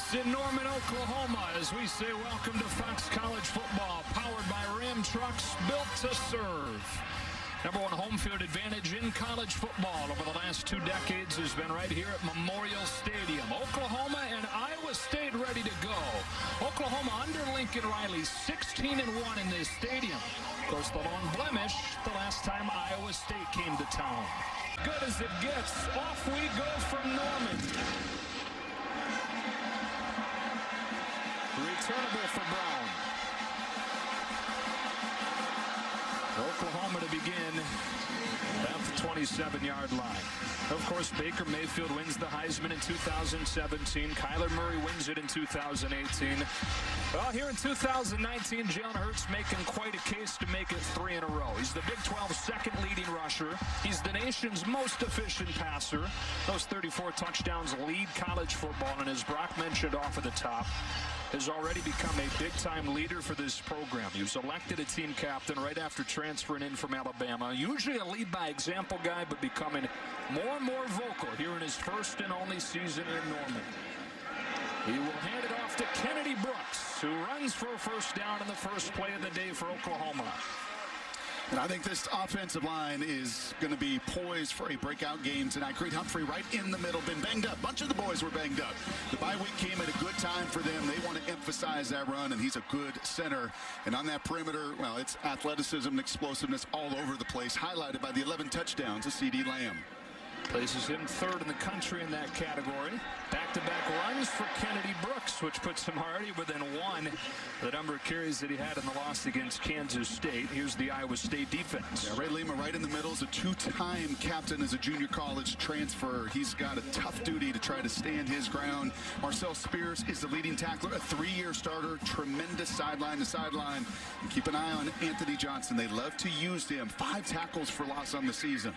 It's in Norman, Oklahoma, as we say welcome to Fox College Football, powered by Ram Trucks, built to serve. Number one home field advantage in college football over the last 2 decades has been right here at Memorial Stadium. Oklahoma and Iowa State ready to go. Oklahoma under Lincoln Riley, 16-1 in this stadium. Of course, the lone blemish, the last time Iowa State came to town. Good as it gets, off we go from Norman. Returnable for Brown. Oklahoma to begin at the 27-yard line. Of course, Baker Mayfield wins the Heisman in 2017. Kyler Murray wins it in 2018. Well, here in 2019, Jalen Hurts making quite a case to make it 3 in a row. He's the Big 12's second leading rusher. He's the nation's most efficient passer. Those 34 touchdowns lead college football, and as Brock mentioned off of the top, has already become a big-time leader for this program. He was elected a team captain right after transferring in from Alabama. Usually a lead-by-example guy, but becoming more and more vocal here in his first and only season in Norman. He will hand it off to Kennedy Brooks, who runs for a first down in the first play of the day for Oklahoma. And I think this offensive line is going to be poised for a breakout game tonight. Creed Humphrey right in the middle, been banged up. A bunch of the boys were banged up. The bye week came at a good time for them. They want to emphasize that run, and he's a good center. And on that perimeter, well, it's athleticism and explosiveness all over the place, highlighted by the 11 touchdowns of C.D. Lamb. Places him third in the country in that category. Back-to-back runs for Kennedy Brooks, which puts him already within 1 the number of carries that he had in the loss against Kansas State. Here's the Iowa State defense. Yeah, Ray Lima right in the middle is a 2-time captain as a junior college transfer. He's got a tough duty to try to stand his ground. Marcel Spears is the leading tackler, a 3-year starter, tremendous sideline to sideline. And keep an eye on Anthony Johnson. They love to use him. 5 tackles for loss on the season.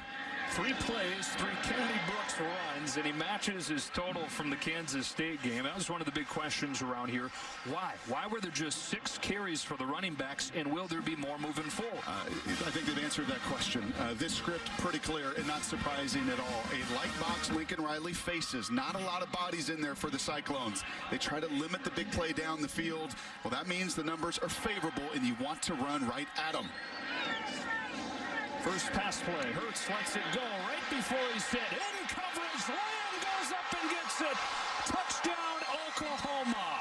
3 plays, 3 Kennedy Brooks runs, and he matches his total from the Kansas State game. That was one of the big questions around here. Why? Why were there just 6 carries for the running backs, and will there be more moving forward? I think they've answered that question. This script pretty clear and not surprising at all. A light box Lincoln Riley faces. Not a lot of bodies in there for the Cyclones. They try to limit the big play down the field. Well, that means the numbers are favorable, and you want to run right at them. First pass play. Hurts lets it go right before he's hit. In coverage. Lamb goes up and gets it. Touchdown, Oklahoma.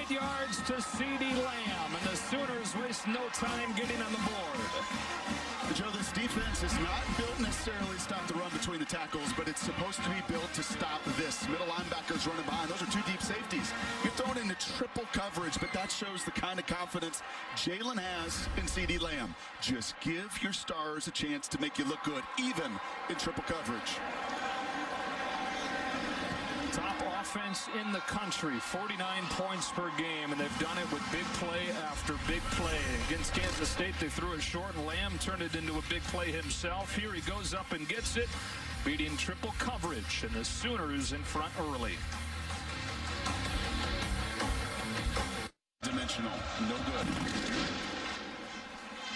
Yards to C.D. Lamb, and the Sooners waste no time getting on the board. Joe, this defense is not built necessarily to stop the run between the tackles, but it's supposed to be built to stop this. Middle linebackers running behind. Those are 2 deep safeties. You're throwing into triple coverage, but that shows the kind of confidence Jalen has in C.D. Lamb. Just give your stars a chance to make you look good, even in triple coverage. Top offense in the country, 49 points per game, and they've done it with big play after big play. Against Kansas State, they threw it short, and Lamb turned it into a big play himself. Here he goes up and gets it, beating triple coverage, and the Sooners in front early. Dimensional, no good.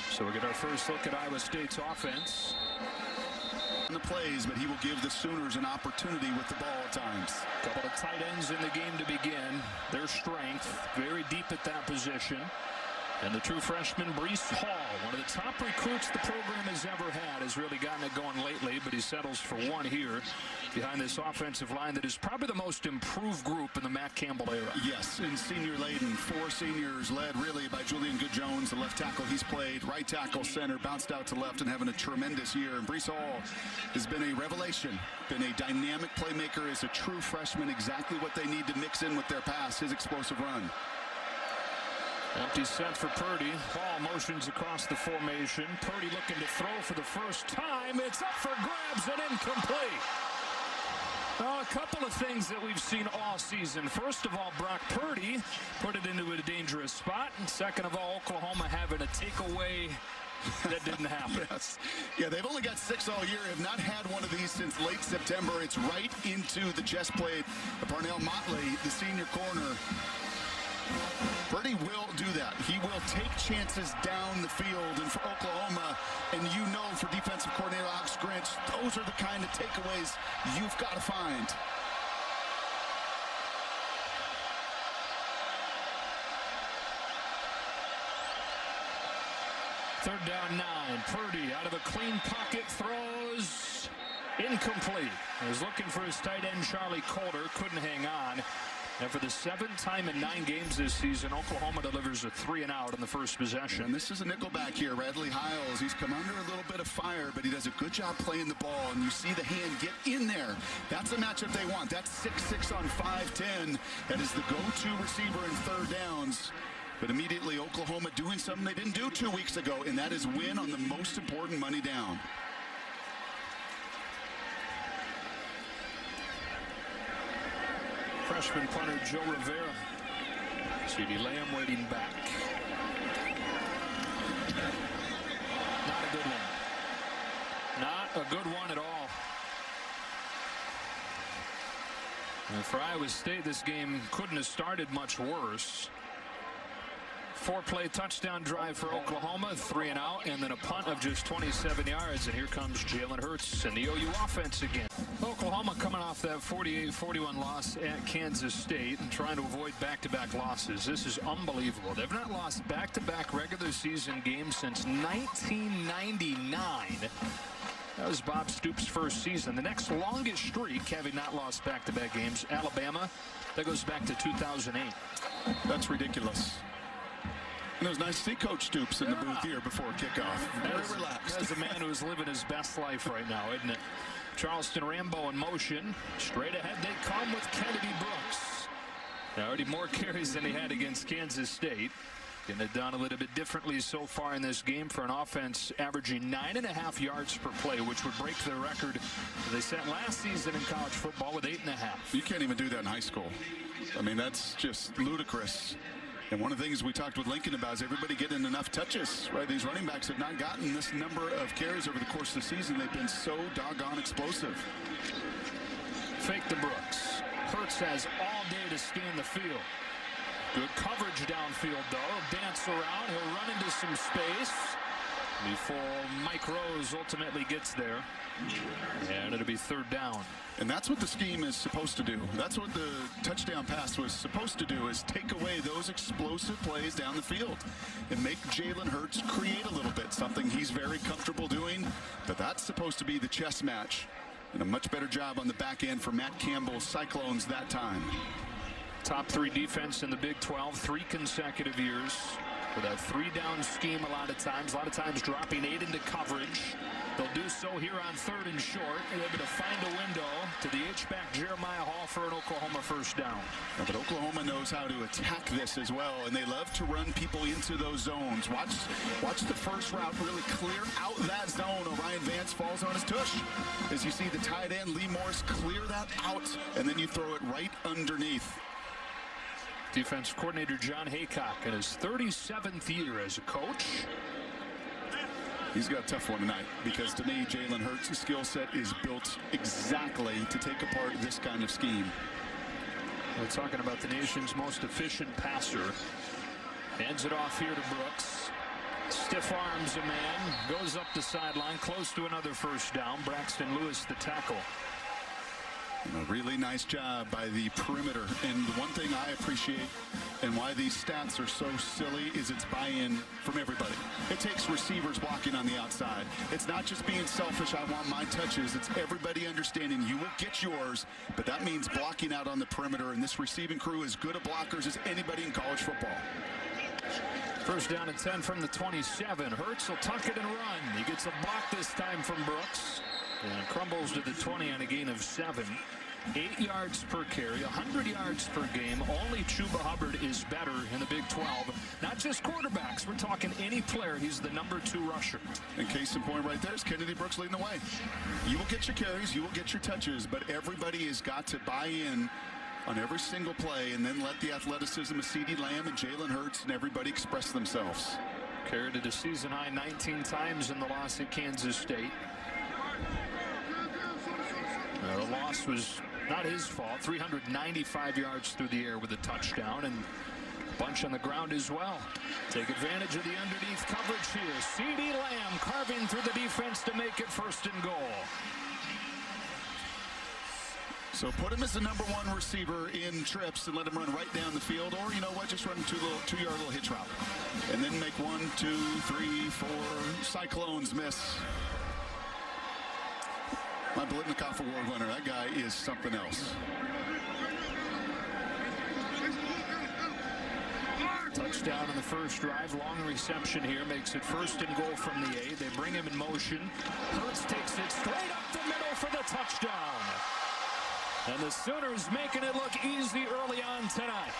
So we get our first look at Iowa State's offense. The plays, but he will give the Sooners an opportunity with the ball at times. Couple of tight ends in the game to begin. Their strength, very deep at that position. And the true freshman, Breece Hall, one of the top recruits the program has ever had, has really gotten it going lately, but he settles for 1 here behind this offensive line that is probably the most improved group in the Matt Campbell era. Yes, in senior laden, 4 seniors led really by Julian Good-Jones, the left tackle he's played, right tackle, center, bounced out to left and having a tremendous year. And Breece Hall has been a revelation, been a dynamic playmaker, is a true freshman, exactly what they need to mix in with their pass, his explosive run. Empty set for Purdy. Hall motions across the formation. Purdy looking to throw for the first time. It's up for grabs and incomplete. Well, a couple of things that we've seen all season. First of all, Brock Purdy put it into a dangerous spot. And second of all, Oklahoma having a takeaway that didn't happen. Yes. Yeah, they've only got 6 all year. Have not had one of these since late September. It's right into the chest plate of Parnell Motley, the senior corner. Purdy will do that. that. He will take chances down the field. And for Oklahoma, and you know for defensive coordinator Alex Grinch, those are the kind of takeaways you've got to find. Third down 9. Purdy out of a clean pocket throws incomplete. He was looking for his tight end Charlie Coulter, couldn't hang on. And for the 7th time in 9 games this season, Oklahoma delivers a 3-and-out on the first possession. And this is a nickelback here, Radley Hiles. He's come under a little bit of fire, but he does a good job playing the ball. And you see the hand get in there. That's the matchup they want. That's 6'6" on 5'10". That is the go-to receiver in third downs. But immediately Oklahoma doing something they didn't do 2 weeks ago, and that is win on the most important money down. Freshman punter Joe Rivera. C.D. Lamb waiting back. Not a good one. Not a good one at all. And for Iowa State, this game couldn't have started much worse. 4-play touchdown drive for Oklahoma, 3-and-out, and then a punt of just 27 yards. And here comes Jalen Hurts and the OU offense again. Oklahoma coming off that 48-41 loss at Kansas State and trying to avoid back-to-back losses. This is unbelievable. They've not lost back-to-back regular season games since 1999. That was Bob Stoops' first season. The next longest streak, having not lost back-to-back games, Alabama, that goes back to 2008. That's ridiculous. And it was nice to see Coach Stoops in the booth here before kickoff. Very relaxed. As a man who is living his best life right now, isn't it? Charleston Rambo in motion. Straight ahead they come with Kennedy Brooks. Now, already more carries than he had against Kansas State. Getting it done a little bit differently so far in this game for an offense averaging 9.5 yards per play, which would break the record they set last season in college football with 8.5. You can't even do that in high school. I mean, that's just ludicrous. And one of the things we talked with Lincoln about is everybody getting enough touches, right? These running backs have not gotten this number of carries over the course of the season. They've been so doggone explosive. Fake to Brooks. Hurts has all day to scan the field. Good coverage downfield, though. Dance around. He'll run into some space before Mike Rose ultimately gets there. And it'll be third down. And that's what the scheme is supposed to do. That's what the touchdown pass was supposed to do, is take away those explosive plays down the field and make Jalen Hurts create a little bit, something he's very comfortable doing. But that's supposed to be the chess match. And a much better job on the back end for Matt Campbell's Cyclones that time. Top 3 defense in the Big 12, 3 consecutive years with a 3-down scheme a lot of times dropping 8 into coverage. They'll do so here on 3rd and short. They're able to find a window to the H-back Jeremiah Hall for an Oklahoma first down. Yeah, but Oklahoma knows how to attack this as well, and they love to run people into those zones. Watch the first route really clear out that zone. Orion Vance falls on his tush. As you see the tight end, Lee Morris, clear that out, and then you throw it right underneath. Defensive coordinator John Haycock in his 37th year as a coach. He's got a tough one tonight, because to me, Jalen Hurts' skill set is built exactly to take apart this kind of scheme. We're talking about the nation's most efficient passer. Hands it off here to Brooks. Stiff arms a man, goes up the sideline, close to another first down. Braxton Lewis the tackle. And a really nice job by the perimeter. And the one thing I appreciate and why these stats are so silly is it's buy-in from everybody. It takes receivers blocking on the outside. It's not just being selfish, I want my touches. It's everybody understanding you will get yours, but that means blocking out on the perimeter. And this receiving crew is good at blockers as anybody in college football. First down and 10 from the 27. Hurts will tuck it and run. He gets a block this time from Brooks. And crumbles to the 20 on a gain of 7. 8 yards per carry, 100 yards per game. Only Chuba Hubbard is better in the Big 12. Not just quarterbacks. We're talking any player. He's the #2 rusher. And case in point right there is Kennedy Brooks leading the way. You will get your carries, you will get your touches, but everybody has got to buy in on every single play and then let the athleticism of C.D. Lamb and Jalen Hurts and everybody express themselves. Carried it a season-high 19 times in the loss at Kansas State. The loss was not his fault. 395 yards through the air with a touchdown, and Bunch on the ground as well. Take advantage of the underneath coverage here. CeeDee Lamb carving through the defense to make it 1st and goal. So put him as the #1 receiver in trips and let him run right down the field. Or, you know what, just run a 2-yard little hitch route. And then make 1, 2, 3, 4 Cyclones miss. My Blitnikoff Award winner, that guy is something else. Touchdown on the first drive. Long reception here. Makes it 1st and goal from the 8. They bring him in motion. Hurts takes it straight up the middle for the touchdown. And the Sooners making it look easy early on tonight.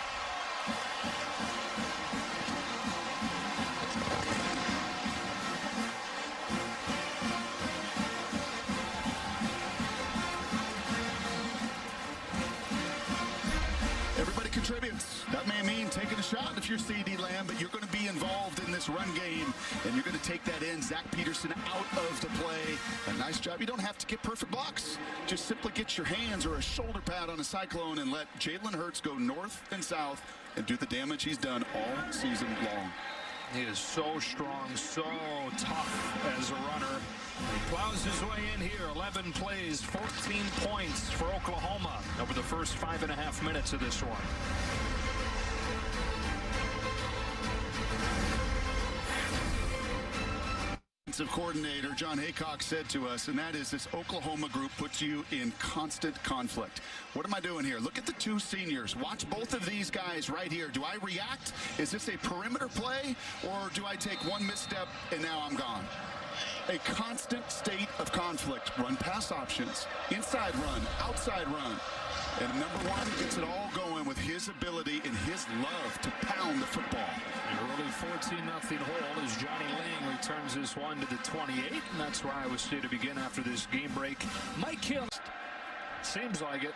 Everybody contributes. That may mean taking a shot if you're CeeDee Lamb, but you're going to be involved in this run game, and you're going to take that in. Zach Peterson out of the play. A nice job. You don't have to get perfect blocks. Just simply get your hands or a shoulder pad on a Cyclone and let Jalen Hurts go north and south and do the damage he's done all season long. He is so strong, so tough as a runner. He plows his way in here. 11 plays, 14 points for Oklahoma over the first 5.5 minutes of this one. Coordinator John Haycock said to us, and that is, this Oklahoma group puts you in constant conflict. What am I doing here? Look at the 2 seniors. Watch both of these guys right here. Do I react? Is this a perimeter play, or do I take one misstep and now I'm gone? A constant state of conflict. Run pass options, inside run, outside run. And #1 gets it all going with his ability and his love to pound the football. An early 14-0 hole as Johnny Lang returns this one to the 28, and that's where Iowa State to begin after this game break. Mike Hill, seems like it.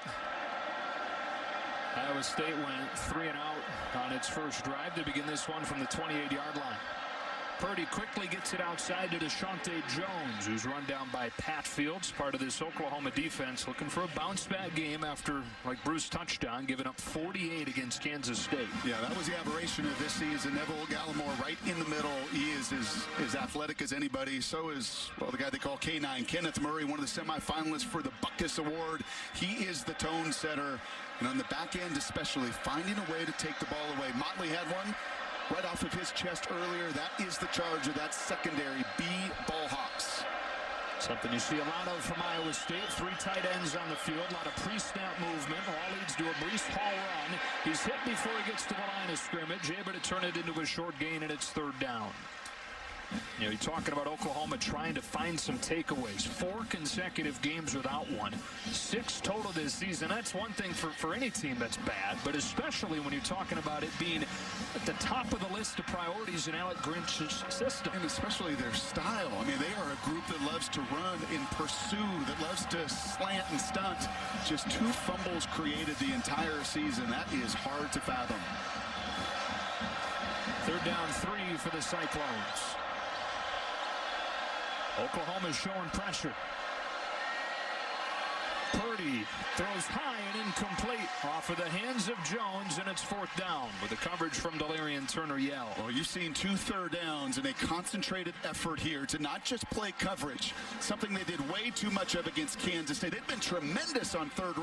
Iowa State went 3 and out on its first drive to begin this one from the 28-yard line. Purdy quickly gets it outside to Deshaunte Jones, who's run down by Pat Fields, part of this Oklahoma defense, looking for a bounce-back game after, like Bruce touched on, giving up 48 against Kansas State. Yeah, that was the aberration of this season. Neville Gallimore right in the middle. He is as athletic as anybody. So is, well, the guy they call K9, Kenneth Murray, one of the semifinalists for the Butkus Award. He is the tone setter. And on the back end especially, finding a way to take the ball away. Motley had one right off of his chest earlier. That is the charge of that secondary. Ball Hawks. Something you see a lot of from Iowa State. 3 tight ends on the field. A lot of pre-snap movement. All leads to a Breece Hall run. He's hit before he gets to the line of scrimmage. Able to turn it into a short gain, and it's 3rd down. You know, you're talking about Oklahoma trying to find some takeaways. 4 consecutive games without one. 6 total this season. That's one thing for any team that's bad, but especially when you're talking about it being at the top of the list of priorities in Alec Grinch's system. And especially their style. I mean, they are a group that loves to run and pursue, that loves to slant and stunt. Just 2 fumbles created the entire season. That is hard to fathom. 3rd down 3 for the Cyclones. Oklahoma's showing pressure. Purdy throws high and incomplete off of the hands of Jones, and it's 4th down with the coverage from Delarian Turner-Yell. Well, you've seen 2 3rd downs and a concentrated effort here to not just play coverage, something they did way too much of against Kansas State. They've been tremendous on third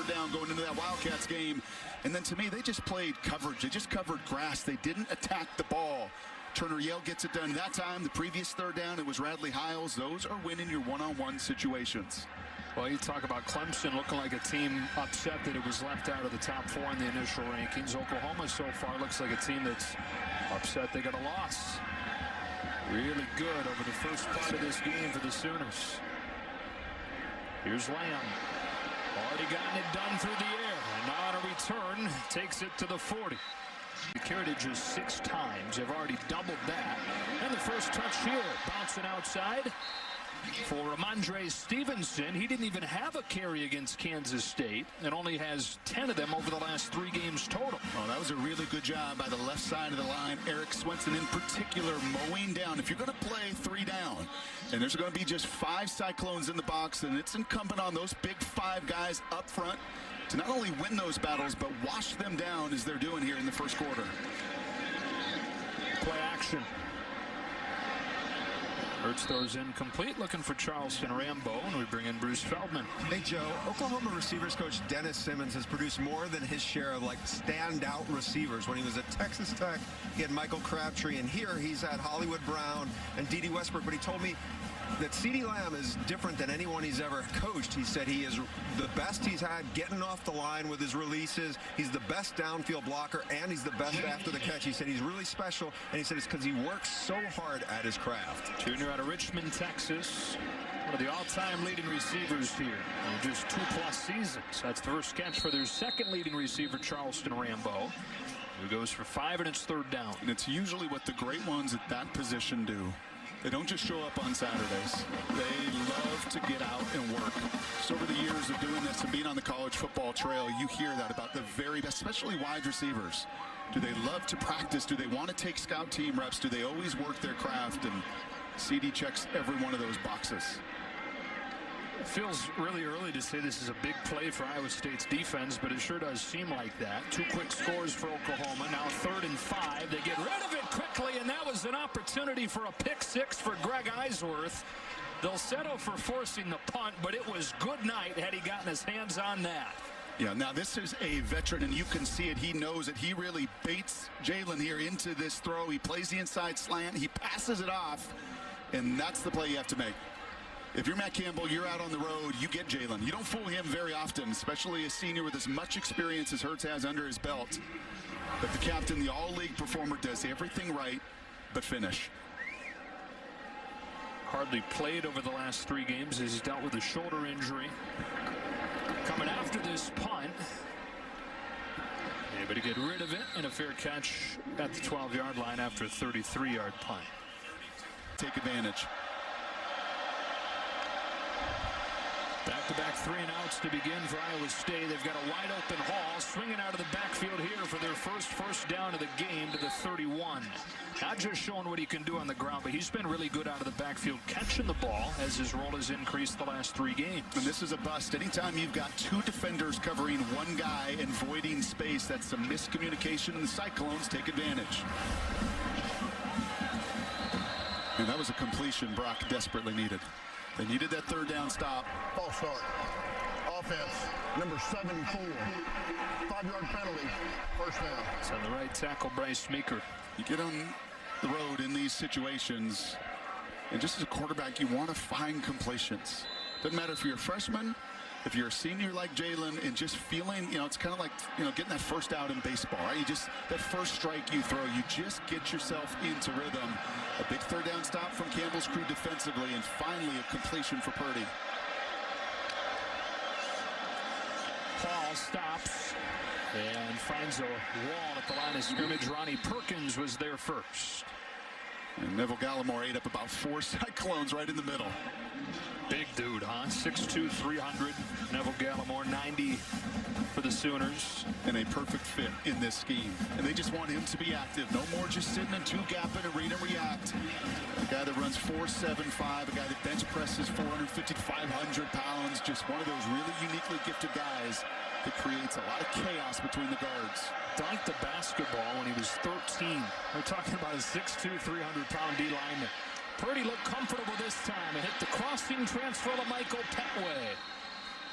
down going into that Wildcats game. And then to me, they just played coverage. They just covered grass. They didn't attack the ball. Turner-Yell gets it done that time. The previous 3rd down, it was Radley Hiles. Those are winning your one-on-one situations. Well, you talk about Clemson looking like a team upset that it was left out of the top 4 in the initial rankings. Oklahoma so far looks like a team that's upset they got a loss. Really good over the first part of this game for the Sooners. Here's Lamb. Already gotten it done through the air. And now on a return, takes it to the 40. He carried it just 6 times. They've already doubled that. And the first touch here, bouncing outside for Ramondre Stevenson. He didn't even have a carry against Kansas State and only has 10 of them over the last 3 games total. Oh, that was a really good job by the left side of the line. Eric Swenson in particular mowing down. If you're going to play 3 down and there's going to be just 5 Cyclones in the box, and it's incumbent on those big 5 guys up front to not only win those battles, but wash them down as they're doing here in the first quarter. action. Hurts throws incomplete, looking for Charleston Rambo, and we bring in Bruce Feldman. Hey, Joe, Oklahoma receivers coach Dennis Simmons has produced more than his share of, like, standout receivers. When he was at Texas Tech, he had Michael Crabtree, and here he's had Hollywood Brown and D.D. Westbrook. But he told me that CeeDee Lamb is different than anyone he's ever coached. He said he is the best he's had getting off the line with his releases. He's the best downfield blocker, and he's the best after the catch. He said he's really special, and he said it's because he works so hard at his craft. Junior out of Richmond, Texas. One of the all-time leading receivers here in just 2+ seasons. That's the first catch for their second leading receiver, Charleston Rambo, who goes for 5, and it's 3rd down. And it's usually what the great ones at that position do. They don't just show up on Saturdays. They love to get out and work. So over the years of doing this and being on the college football trail, you hear that about the very best, especially wide receivers. Do they love to practice? Do they want to take scout team reps? Do they always work their craft? And CD checks every one of those boxes. It feels really early to say this is a big play for Iowa State's defense, but it sure does seem like that. 2 quick scores for Oklahoma. Now 3rd and 5. They get rid of it quickly, and that was an opportunity for a pick 6 for Greg Eisworth. They'll settle for forcing the punt, but it was good night had he gotten his hands on that. Yeah, now this is a veteran, and you can see it. He knows it. He really baits Jalen here into this throw. He plays the inside slant. He passes it off, and that's the play you have to make. If you're Matt Campbell, you're out on the road, you get Jalen. You don't fool him very often, especially a senior with as much experience as Hurts has under his belt. But the captain, the all-league performer, does everything right but finish. Hardly played over the last 3 games as he's dealt with a shoulder injury. Coming after this punt. Able to get rid of it, and a fair catch at the 12-yard line after a 33-yard punt. Take advantage. Back-to-back 3-and-outs to begin for Iowa State. They've got a wide-open Hall swinging out of the backfield here for their first down of the game to the 31. Not just showing what he can do on the ground, but he's been really good out of the backfield catching the ball as his role has increased the last 3 games. And this is a bust. Anytime you've got 2 defenders covering one guy and voiding space, that's some miscommunication, and the Cyclones take advantage. And that was a completion Brock desperately needed. They needed that 3rd down stop. False start. Offense, number 74. 5-yard penalty. First down. It's on the right tackle, Bryce Meeker. You get on the road in these situations, and just as a quarterback, you want to find completions. Doesn't matter if you're a freshman, if you're a senior like Jalen, and just feeling, it's kind of like, getting that first out in baseball, right? You just, that first strike you throw, you just get yourself into rhythm. A big 3rd down stop from Campbell's crew defensively, and finally a completion for Purdy. Hall stops and finds a wall at the line of scrimmage. Ronnie Perkins was there first. And Neville Gallimore ate up about 4 Cyclones right in the middle. Big dude, huh? 6'2", 300. Neville Gallimore, 90 for the Sooners. And a perfect fit in this scheme. And they just want him to be active. No more just sitting in 2-gap and read and react. A guy that runs 4.75, a guy that bench presses 450 to 500 pounds. Just one of those really uniquely gifted guys that creates a lot of chaos between the guards. Dunked the basketball when he was 13. We're talking about a 6'2", 300-pound D lineman. Purdy looked comfortable this time and hit the crossing transfer to Michael Petway.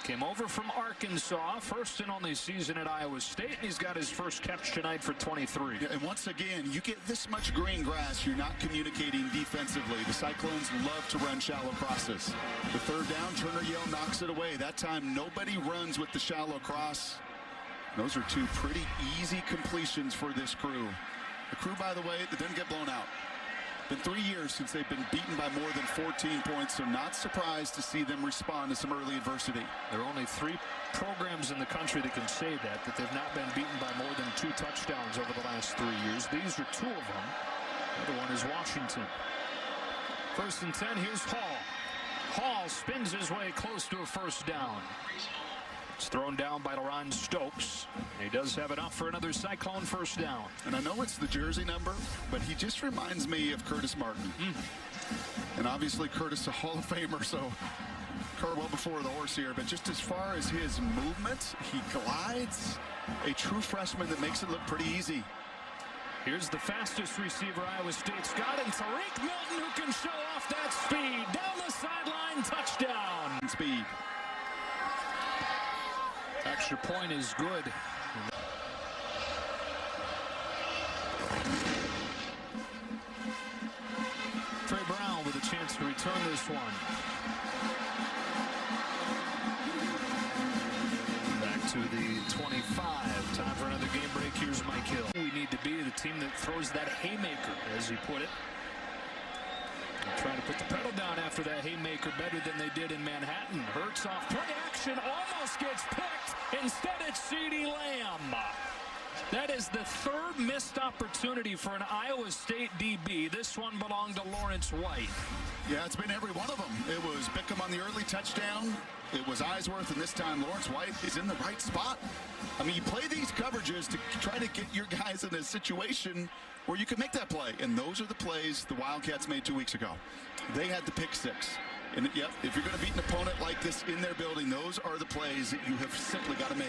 Came over from Arkansas, first and only season at Iowa State, and he's got his first catch tonight for 23. Yeah, and once again, you get this much green grass, you're not communicating defensively. The Cyclones love to run shallow crosses. The 3rd down, Turner Yell knocks it away. That time, nobody runs with the shallow cross. Those are 2 pretty easy completions for this crew. The crew, by the way, that didn't get blown out. Been 3 years since they've been beaten by more than 14 points, so not surprised to see them respond to some early adversity. There are only 3 programs in the country that can say that they've not been beaten by more than 2 touchdowns over the last 3 years. These are 2 of them. The other one is Washington. 1st and 10, here's Hall. Hall spins his way close to a 1st down. It's thrown down by LaRon Stokes. He does have enough for another Cyclone 1st down. And I know it's the jersey number, but he just reminds me of Curtis Martin. And obviously Curtis a Hall of Famer, so cart well before the horse here. But just as far as his movement, he glides. A true freshman that makes it look pretty easy. Here's the fastest receiver Iowa State's got, and Tariq Milton, who can show off that speed. Down the sideline, touchdown. Speed. Extra point is good. Trey Brown with a chance to return this one. Back to the 25. Time for another game break. Here's Mike Hill. We need to be the team that throws that haymaker, as he put it. Trying to put the pedal down after that haymaker better than they did in Manhattan. Hurts off play action, almost gets picked. Instead, it's CeeDee Lamb. That is the third missed opportunity for an Iowa State DB. This one belonged to Lawrence White. Yeah, it's been every one of them. It was Bickham on the early touchdown. It was Eisworth, and this time Lawrence White is in the right spot. I mean, you play these coverages to try to get your guys in a situation where you can make that play. And those are the plays the Wildcats made 2 weeks ago. They had the pick six. And, yep, if you're going to beat an opponent like this in their building, those are the plays that you have simply got to make.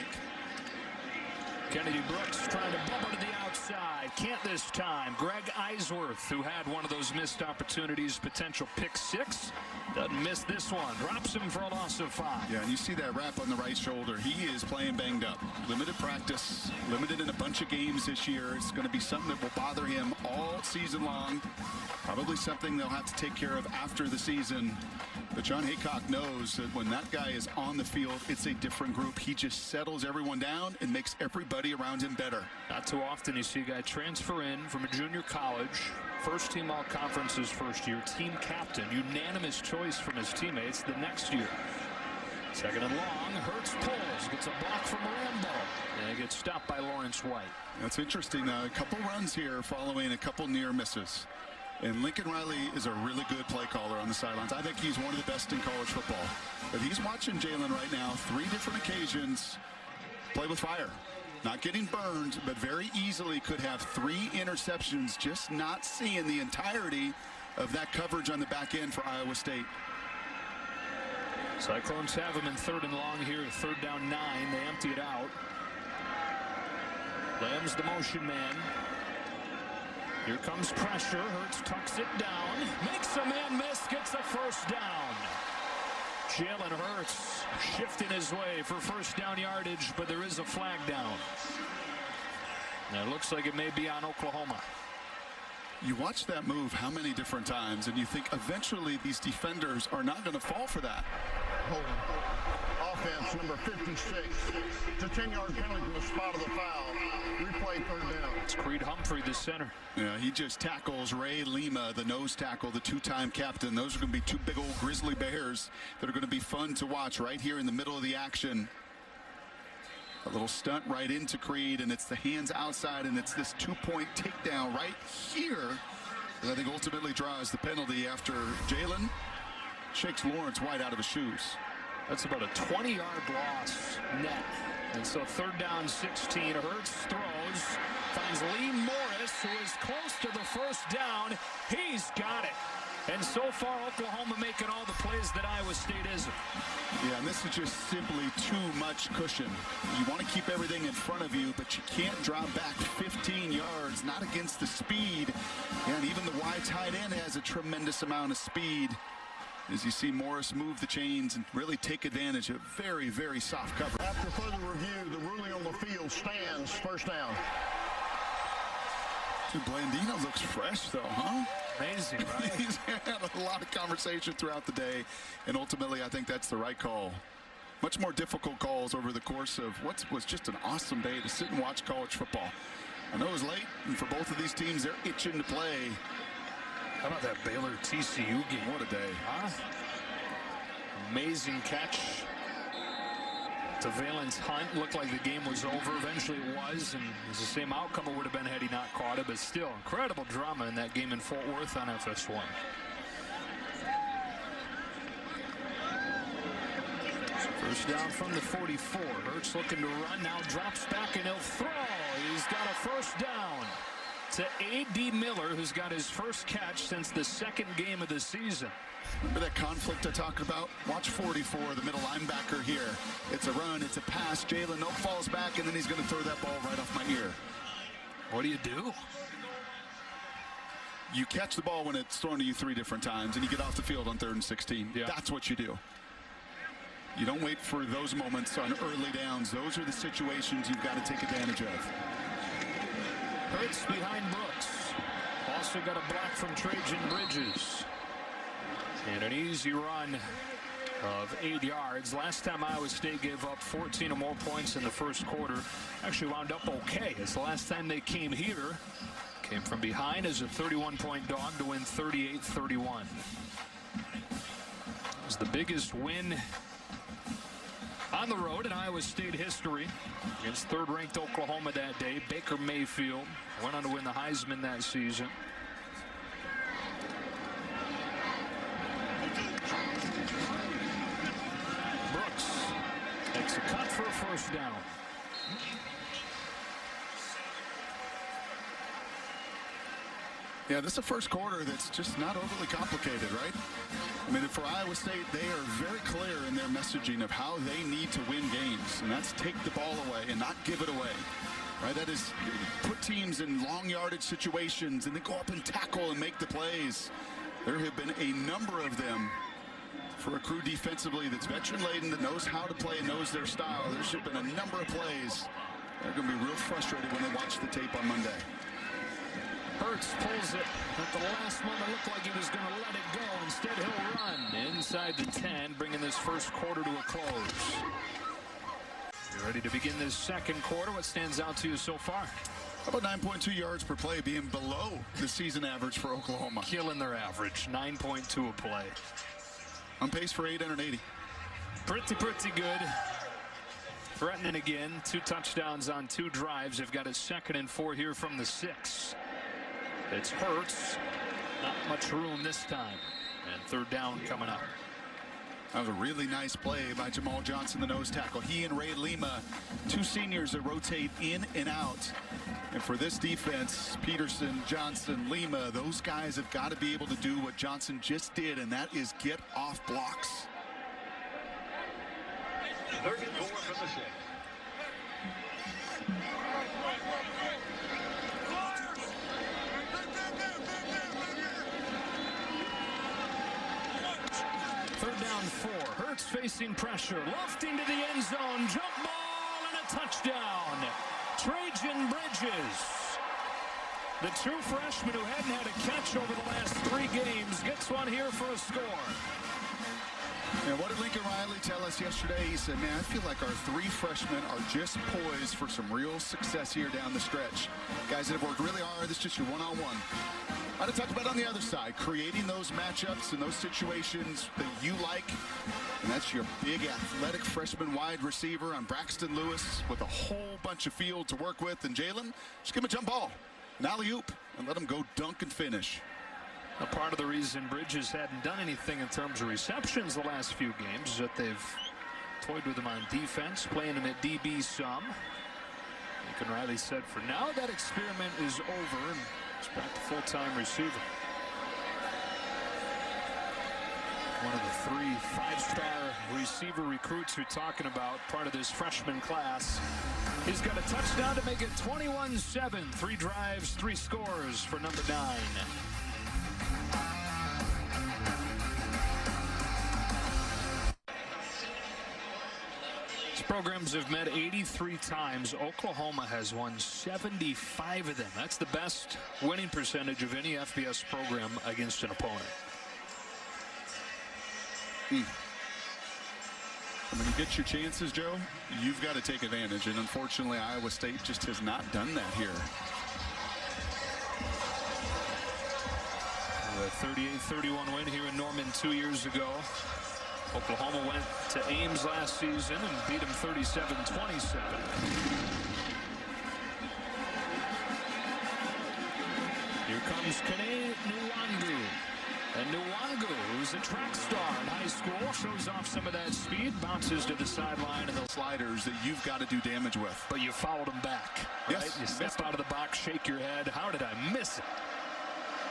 Kennedy Brooks trying to bubble to the outside. Can't this time. Greg Eisworth, who had one of those missed opportunities, potential pick six, doesn't miss this one. Drops him for a loss of 5. Yeah, and you see that wrap on the right shoulder. He is playing banged up. Limited practice, limited in a bunch of games this year. It's going to be something that will bother him all season long. Probably something they'll have to take care of after the season. But John Haycock knows that when that guy is on the field, it's a different group. He just settles everyone down and makes everybody around him better. Not too often you see a guy transfer in from a junior college, first team all conference his first year, team captain, unanimous choice from his teammates the next year. Second and long, Hurts pulls, gets a block from Rambo, and gets stopped by Lawrence White. That's interesting. A couple runs here following a couple near misses. And Lincoln Riley is a really good play caller on the sidelines. I think he's one of the best in college football. But he's watching Jalen right now, 3 different occasions, play with fire. Not getting burned, but very easily could have 3 interceptions, just not seeing the entirety of that coverage on the back end for Iowa State. Cyclones have him in 3rd and long here, 3rd down 9. They empty it out. Lamb's the motion man. Here comes pressure. Hurts tucks it down. Makes a man miss. Gets a first down. Jalen Hurts shifting his way for first down yardage, but there is a flag down. Now it looks like it may be on Oklahoma. You watch that move how many different times, and you think eventually these defenders are not going to fall for that. Holding. Offense number 56. It's a 10-yard penalty from the spot of the foul. Replay 3rd down. It's Creed Humphrey, the center. Yeah, he just tackles Ray Lima, the nose tackle, the 2-time captain. Those are going to be 2 big old grizzly bears that are going to be fun to watch right here in the middle of the action. A little stunt right into Creed, and it's the hands outside, and it's this 2-point takedown right here that I think ultimately draws the penalty after Jalen shakes Lawrence White out of his shoes. That's about a 20-yard loss net. And so 3rd down 16. Hurts throws. Finds Lee Morris, who is close to the first down. He's got it. And so far, Oklahoma making all the plays that Iowa State isn't. Yeah, and this is just simply too much cushion. You want to keep everything in front of you, but you can't drop back 15 yards, not against the speed. And even the wide tight end has a tremendous amount of speed. As you see Morris move the chains and really take advantage of very, very soft cover. After further review, the ruling on the field stands. First down. Dude, Blandino looks fresh, though, huh? Amazing, right? He's had a lot of conversation throughout the day, and ultimately I think that's the right call. Much more difficult calls over the course of what was just an awesome day to sit and watch college football. I know it was late, and for both of these teams, they're itching to play. How about that Baylor TCU game? What a day. Huh? Amazing catch to Valence Hunt. Looked like the game was over. Eventually it was, and it was the same outcome it would have been had he not caught it. But still, incredible drama in that game in Fort Worth on FS1. First down from the 44. Hurts looking to run. Now drops back and he'll throw. He's got a first down to A.D. Miller, who's got his first catch since the 2nd game of the season. Remember that conflict I talked about? Watch 44, the middle linebacker here. It's a run, it's a pass. Jalen falls back, and then he's going to throw that ball right off my ear. What do you do? You catch the ball when it's thrown to you 3 different times, and you get off the field on 3rd and 16. Yeah. That's what you do. You don't wait for those moments on early downs. Those are the situations you've got to take advantage of. Hurts behind Brooks. Also got a block from Trajan Bridges. And an easy run of 8 yards. Last time Iowa State gave up 14 or more points in the first quarter. Actually wound up okay, as the last time they came here, came from behind as a 31-point dog to win 38-31. It was the biggest win on the road in Iowa State history against 3rd-ranked Oklahoma that day. Baker Mayfield went on to win the Heisman that season. Brooks makes a cut for a first down. Yeah, this is a first quarter that's just not overly complicated, right? I mean, for Iowa State, they are very clear in their messaging of how they need to win games, and that's take the ball away and not give it away, right? That is put teams in long yardage situations and then go up and tackle and make the plays. There have been a number of them for a crew defensively that's veteran-laden, that knows how to play and knows their style. There's been a number of plays. They're going to be real frustrated when they watch the tape on Monday. Hurts pulls it at the last moment. Looked like he was going to let it go. Instead, he'll run inside the 10, bringing this first quarter to a close. You ready to begin this second quarter? What stands out to you so far? How about 9.2 yards per play being below the season average for Oklahoma? Killing their average, 9.2 a play. On pace for 880. Pretty good. Threatening again. 2 touchdowns on 2 drives. They've got a 2nd and 4 here from the 6. It's Hurts. Not much room this time. And 3rd down coming up. That was a really nice play by Jamal Johnson, the nose tackle. He and Ray Lima, 2 seniors that rotate in and out. And for this defense, Peterson, Johnson, Lima, those guys have got to be able to do what Johnson just did, and that is get off blocks. 34 from the 6. Hurts facing pressure, lofting to the end zone, jump ball and a touchdown. Trajan Bridges, the true freshman who hadn't had a catch over the last 3 games, gets one here for a score. And what did Lincoln Riley tell us yesterday? He said, man, I feel like our 3 freshmen are just poised for some real success here down the stretch. Guys that have worked really hard. This is just your one-on-one. I want to talk about on the other side, creating those matchups and those situations that you like. And that's your big athletic freshman wide receiver on Braxton Lewis with a whole bunch of field to work with. And Jalen, just give him a jump ball, an alley-oop, and let him go dunk and finish. A part of the reason Bridges hadn't done anything in terms of receptions the last few games is that they've toyed with him on defense, playing him at DB some. Lincoln Riley said for now that experiment is over and he's back to full-time receiver. One of the 3 5-star receiver recruits you're talking about, part of this freshman class. He's got a touchdown to make it 21-7. 3 drives, 3 scores for number 9. These programs have met 83 times. Oklahoma has won 75 of them. That's the best winning percentage of any FBS program against an opponent. When you get your chances, Joe, you've got to take advantage. And unfortunately, Iowa State just has not done that here. A 38-31 win here in Norman 2 years ago. Oklahoma went to Ames last season and beat them 37-27. Here comes Kene Nwangu. And Nwangu, who's a track star in high school, shows off some of that speed, bounces to the sideline, and those Sliders that you've got to do damage with. But you fouled him back. Right? Yes. You step out of the box, shake your head. How did I miss it?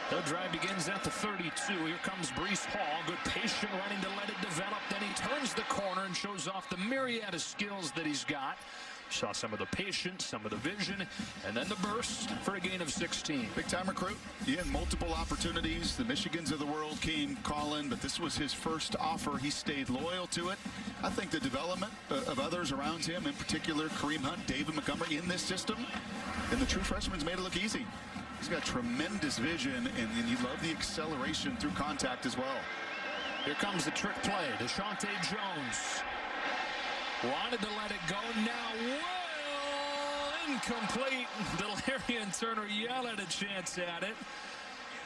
The drive begins at the 32. Here comes Breece Hall. Good patient running to let it develop. Then he turns the corner and shows off the myriad of skills that he's got. Saw some of the patience, some of the vision, and then the burst for a gain of 16. Big-time recruit. He had multiple opportunities. The Michigans of the world came calling, but this was his first offer. He stayed loyal to it. I think the development of others around him, in particular Kareem Hunt, David Montgomery, in this system, and the true freshman's made it look easy. He's got tremendous vision, and you love the acceleration through contact as well. Here comes the trick play. Deshaunte Jones wanted to let it go. Now will incomplete. Delarian Turner yelled at a chance at it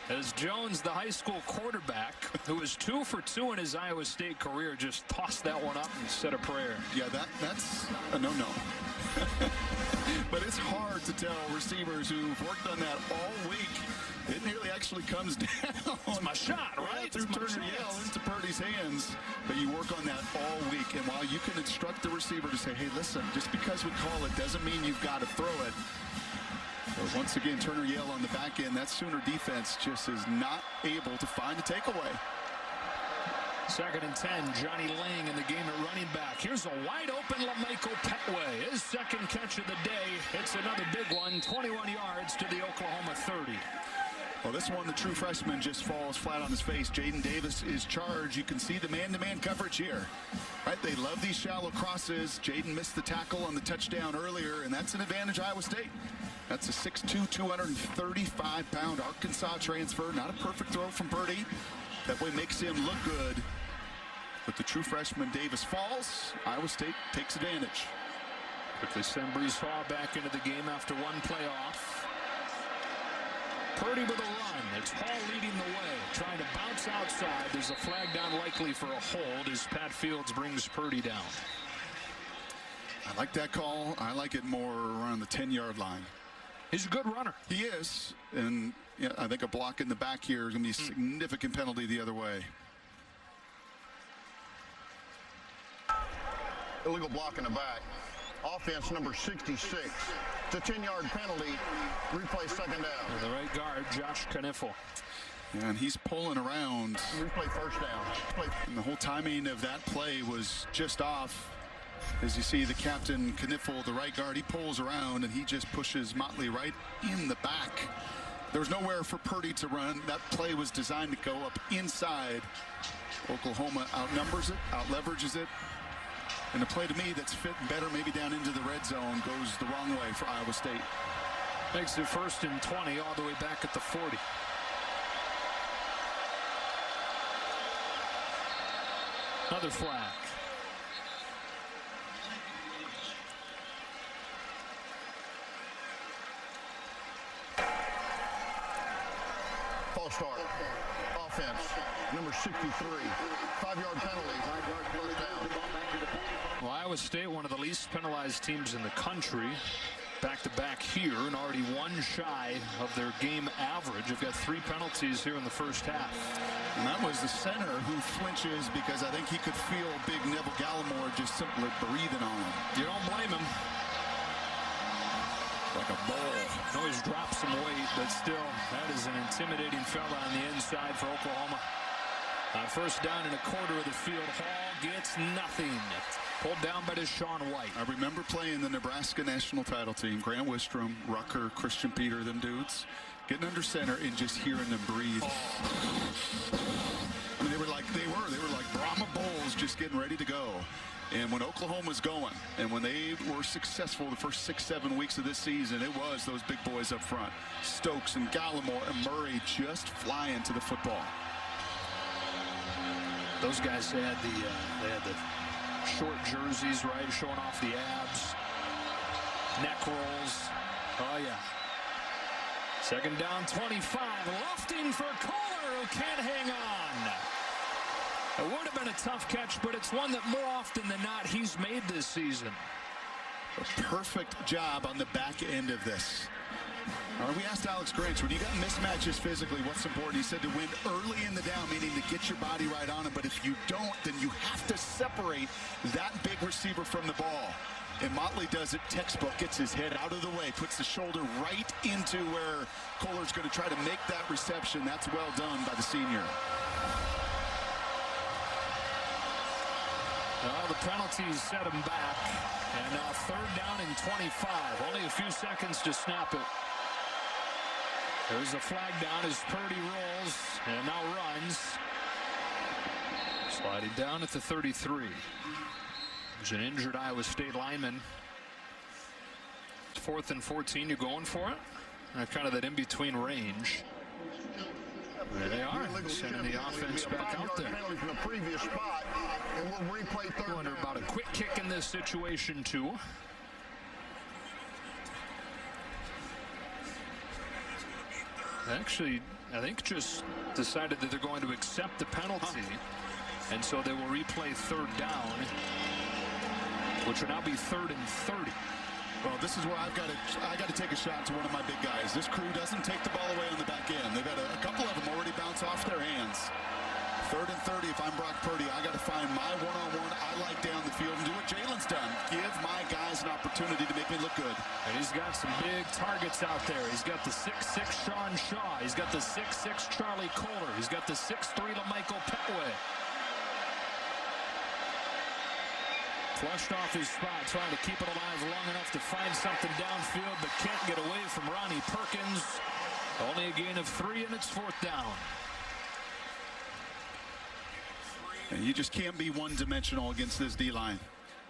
as Jones, the high school quarterback, who was 2 for 2 in his Iowa State career, just tossed that one up and said a prayer. Yeah, that's a no-no. But it's hard to tell receivers who've worked on that all week. It nearly actually comes down. It's my shot, right? Through Turner Yell into Purdy's hands. But you work on that all week. And while you can instruct the receiver to say, hey, listen, just because we call it doesn't mean you've got to throw it. But once again, Turner Yell on the back end. That Sooner defense just is not able to find a takeaway. 2nd and 10, Johnny Lang in the game at running back. Here's a wide open LaMichael Petway. His second catch of the day. It's another big one, 21 yards to the Oklahoma 30. Well, this one, the true freshman just falls flat on his face. Jaden Davis is charged. You can see the man-to-man coverage here. Right, they love these shallow crosses. Jaden missed the tackle on the touchdown earlier, and that's an advantage Iowa State. That's a 6'2", 235-pound Arkansas transfer. Not a perfect throw from Purdy. That way makes him look good. But the true freshman Davis falls. Iowa State takes advantage. Quickly send Brees Hall back into the game after one play off. Purdy with a run. It's Hall leading the way. Trying to bounce outside. There's a flag down likely for a hold as Pat Fields brings Purdy down. I like that call. I like it more around the 10-yard line. He's a good runner. He is. And yeah, I think a block in the back here is going to be a significant penalty the other way. Illegal block in the back. Offense number 66. It's a 10-yard penalty. Replay 2nd down. The right guard, Josh Kniffel. Yeah, and he's pulling around. Replay 1st down. And the whole timing of that play was just off. As you see the captain, Kniffel, the right guard, he pulls around and he just pushes Motley right in the back. There's nowhere for Purdy to run. That play was designed to go up inside. Oklahoma outnumbers it, outleverages it. And a play to me that's fit better maybe down into the red zone goes the wrong way for Iowa State. Makes it 1st and 20 all the way back at the 40. Another flag. False start. Offense number 63. 5-yard penalty. 1st down. Well, Iowa State, one of the least penalized teams in the country. Back-to-back here and already one shy of their game average. They've got 3 penalties here in the first half. And that was the center who flinches because I think he could feel big Neville Gallimore just simply breathing on him. You don't blame him. Like a bull. Always dropped some weight, but still, that is an intimidating fella on the inside for Oklahoma. 1st down in a quarter of the field. Hall gets nothing. Pulled down by Deshaun White. I remember playing the Nebraska national title team. Grant Wistrom, Rucker, Christian Peter, them dudes. Getting under center and just hearing them breathe. I mean, they were like Brahma bulls just getting ready to go. And when Oklahoma was going, and when they were successful the first 6-7 weeks of this season, it was those big boys up front. Stokes and Gallimore and Murray just flying to the football. Those guys had the short jerseys, right, showing off the abs, neck rolls. Oh yeah. 2nd down, 25. Lofting for Kohler, who can't hang on. It would have been a tough catch, but it's one that more often than not he's made this season. A perfect job on the back end of this. All right, we asked Alex Grinch, when you got mismatches physically, what's important? He said to win early in the down, meaning to get your body right on him. But if you don't, then you have to separate that big receiver from the ball. And Motley does it textbook, gets his head out of the way, puts the shoulder right into where Kohler's going to try to make that reception. That's well done by the senior. Well, the penalties set him back. And now 3rd down and 25. Only a few seconds to snap it. There's a flag down as Purdy rolls and now runs. Sliding down at the 33. There's an injured Iowa State lineman. 4th and 14. You going for it? Kind of that in-between range. There they are, sending the offense back out there. From the previous spot, and we'll replay 3rd Wonder down. about a quick kick in this situation too. Actually, I think just decided that they're going to accept the penalty, and so they will replay 3rd down, which will now be 3rd and 30. Well, this is where I got to take a shot to one of my big guys. This crew doesn't take the ball away on the back end. They've had a couple of them already bounce off their hands. 3rd and 30. If I'm Brock Purdy, I got to find my one-on-one. I like down the field and do what Jalen's done. Give my guys an opportunity to make me look good. And he's got some big targets out there. He's got the 6'6" Sean Shaw. He's got the 6'6" Charlie Kohler. He's got the 6'3" LaMichael Petway. Flushed off his spot, trying to keep it alive long enough to find something downfield, but can't get away from Ronnie Perkins. Only a gain of 3, and it's 4th down. And you just can't be one-dimensional against this D-line.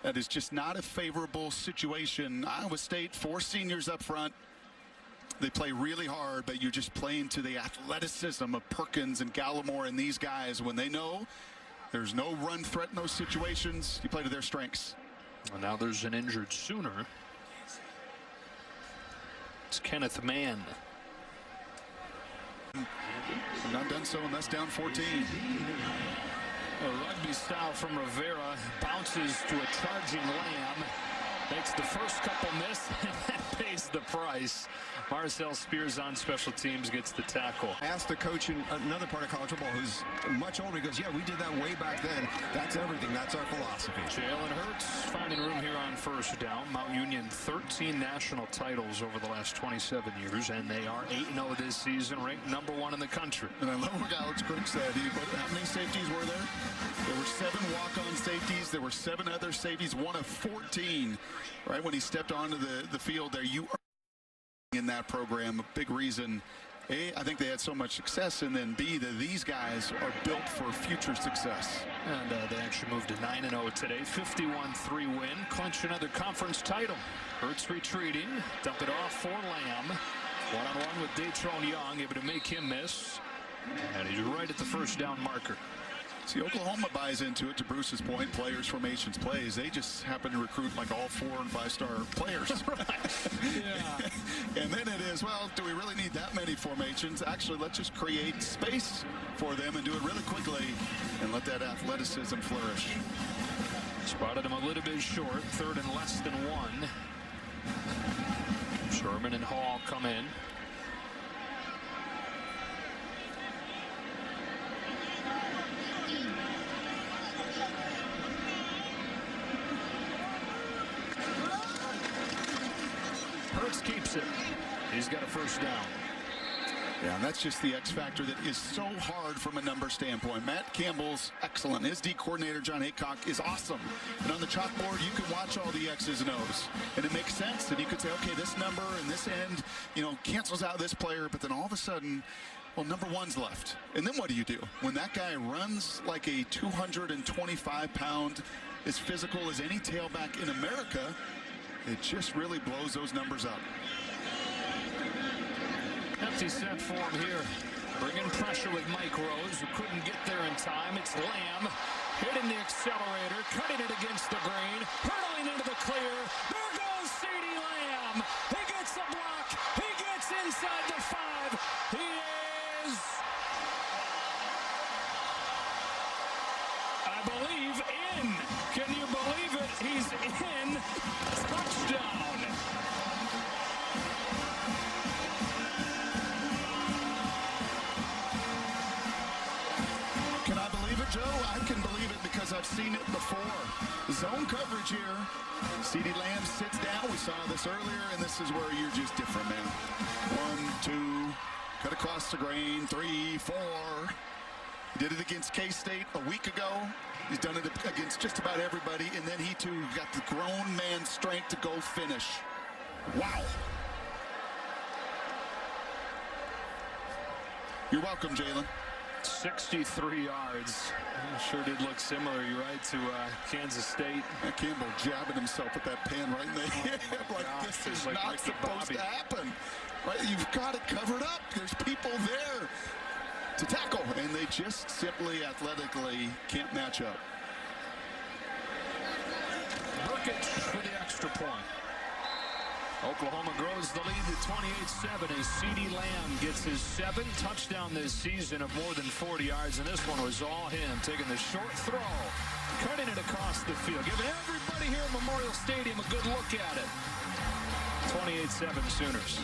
That is just not a favorable situation. Iowa State, 4 seniors up front. They play really hard, but you're just playing to the athleticism of Perkins and Gallimore and these guys. When they know there's no run threat in those situations, you play to their strengths. Well, now there's an injured Sooner. It's Kenneth Mann. Not done so, and that's down 14. A rugby style from Rivera, bounces to a charging Lamb, makes the first couple miss, and that pays the price. Marcel Spears on special teams gets the tackle. I asked the coach in another part of college football who's much older. He goes, yeah, we did that way back then. That's everything. That's our philosophy. Jalen Hurts finding room here on 1st down. Mount Union 13 national titles over the last 27 years, and they are 8-0 this season, ranked #1 in the country. And I love what Alex Crook said. How many safeties were there? There were 7 walk-on safeties. There were 7 other safeties, 1 of 14. Right when he stepped onto the field there, you are in that program. A big reason, A, I think they had so much success, and then B, that these guys are built for future success. And they actually moved to 9-0 today. 51-3 win. Clinch another conference title. Hurts retreating. Dump it off for Lamb. One-on-one with Datron Young, able to make him miss. And he's right at the 1st down marker. See, Oklahoma buys into it, to Bruce's point. Players, formations, plays. They just happen to recruit like all 4- and 5-star players. Yeah. And then it is, well, do we really need that many formations? Actually, let's just create space for them and do it really quickly and let that athleticism flourish. Spotted him a little bit short. 3rd and less than 1. Sherman and Hall come in. Hurts keeps it. He's got a 1st down. Yeah, and that's just the X factor that is so hard from a number standpoint. Matt Campbell's excellent. His D coordinator, John Haycock, is awesome. And on the chalkboard, you can watch all the X's and O's. And it makes sense. And you could say, okay, this number and this end, cancels out this player. But then all of a sudden, well, number 1's left. And then what do you do? When that guy runs like a 225-pound, as physical as any tailback in America, it just really blows those numbers up. Empty set for him here. Bringing pressure with Mike Rose, who couldn't get there in time. It's Lamb hitting the accelerator, cutting it against the grain, hurtling into the clear. There goes CeeDee Lamb. He gets a block. He gets inside the 5. He is, I believe, in. Can you believe it? He's in. Touchdown. Can I believe it, Joe? I can believe it because I've seen it before. Zone coverage here. CeeDee Lamb sits down. We saw this earlier, and this is where you're just different, man. 1, 2, cut across the grain, 3, 4. He did it against K-State a week ago. He's done it against just about everybody, and then he too got the grown man strength to go finish. Wow. You're welcome, Jalen. 63 yards. Sure did look similar, you're right, to Kansas State. Campbell jabbing himself with that pen right in the hip. Like, this is like not Ricky supposed Bobby. to happen. Right? You've got it covered up. There's people there to tackle, and they just simply athletically can't match up. Burkett for the extra point. Oklahoma grows the lead to 28-7 as CeeDee Lamb gets his 7th touchdown this season of more than 40 yards, and this one was all him, taking the short throw, cutting it across the field, giving everybody here at Memorial Stadium a good look at it. 28-7 Sooners.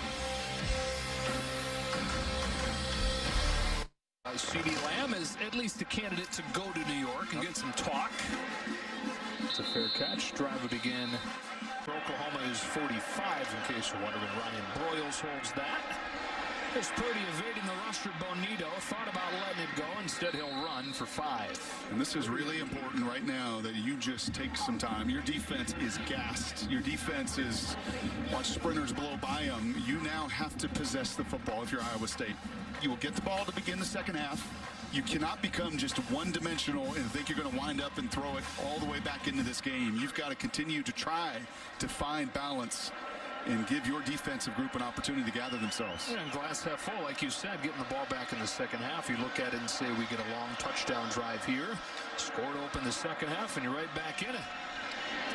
CeeDee Lamb is at least a candidate to go to New York and get some talk. It's a fair catch. Drive will begin. Oklahoma is 45, in case you're wondering. Ryan Broyles holds that. As Purdy evading the rusher, Bonito thought about letting it go. Instead, he'll run for 5. And this is really important right now that you just take some time. Your defense is gassed. Your defense is, watch sprinters blow by them. You now have to possess the football if you're Iowa State. You will get the ball to begin the second half. You cannot become just one-dimensional and think you're going to wind up and throw it all the way back into this game. You've got to continue to try to find balance and give your defensive group an opportunity to gather themselves. Yeah, and glass half full, like you said, getting the ball back in the second half. You look at it and say we get a long touchdown drive here. Scored open the second half, and you're right back in it.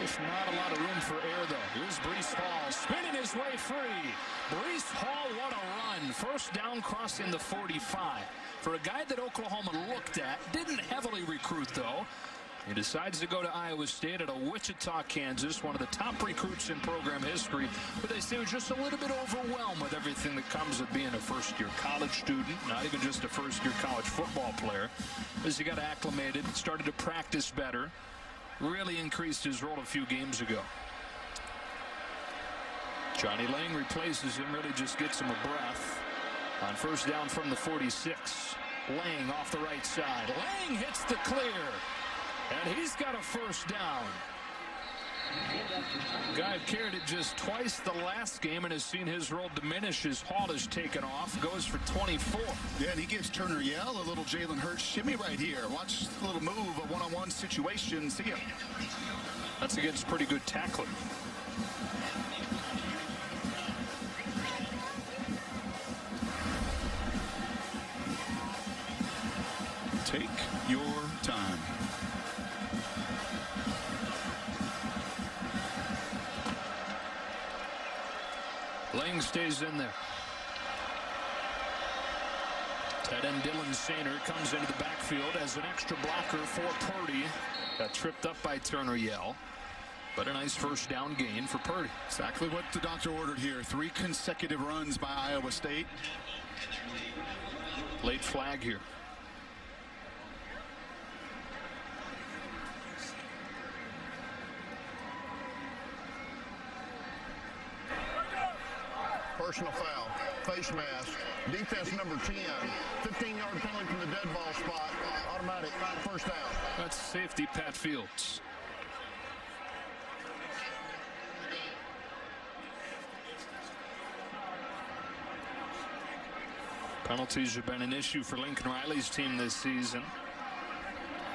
Just not a lot of room for air, though. Here's Breece Hall spinning his way free. Breece Hall, what a run. First down crossing the 45. For a guy that Oklahoma looked at, didn't heavily recruit, though. He decides to go to Iowa State at a Wichita, Kansas, one of the top recruits in program history. But they say he was just a little bit overwhelmed with everything that comes with being a first-year college student, not even just a first-year college football player. As he got acclimated, started to practice better, really increased his role a few games ago. Johnny Lang replaces him, really just gets him a breath. On first down from the 46, Lang off the right side. Lang hits the clear. And he's got a first down. Guy carried it just twice the last game and has seen his role diminish as Hall is taken off. Goes for 24. Yeah, and he gives Turner Yell a little Jalen Hurts shimmy right here. Watch the little move, a one-on-one situation. See him. That's against pretty good tackling. Take your time. Lang stays in there. Tight end Dylan Sainer comes into the backfield as an extra blocker for Purdy. Got tripped up by Turner Yell. But a nice first down gain for Purdy. Exactly what the doctor ordered here. 3 consecutive runs by Iowa State. Late flag here. Personal foul, face mask, defense number 10, 15-yard penalty from the dead ball spot, automatic first down. That's safety Pat Fields. Penalties have been an issue for Lincoln Riley's team this season.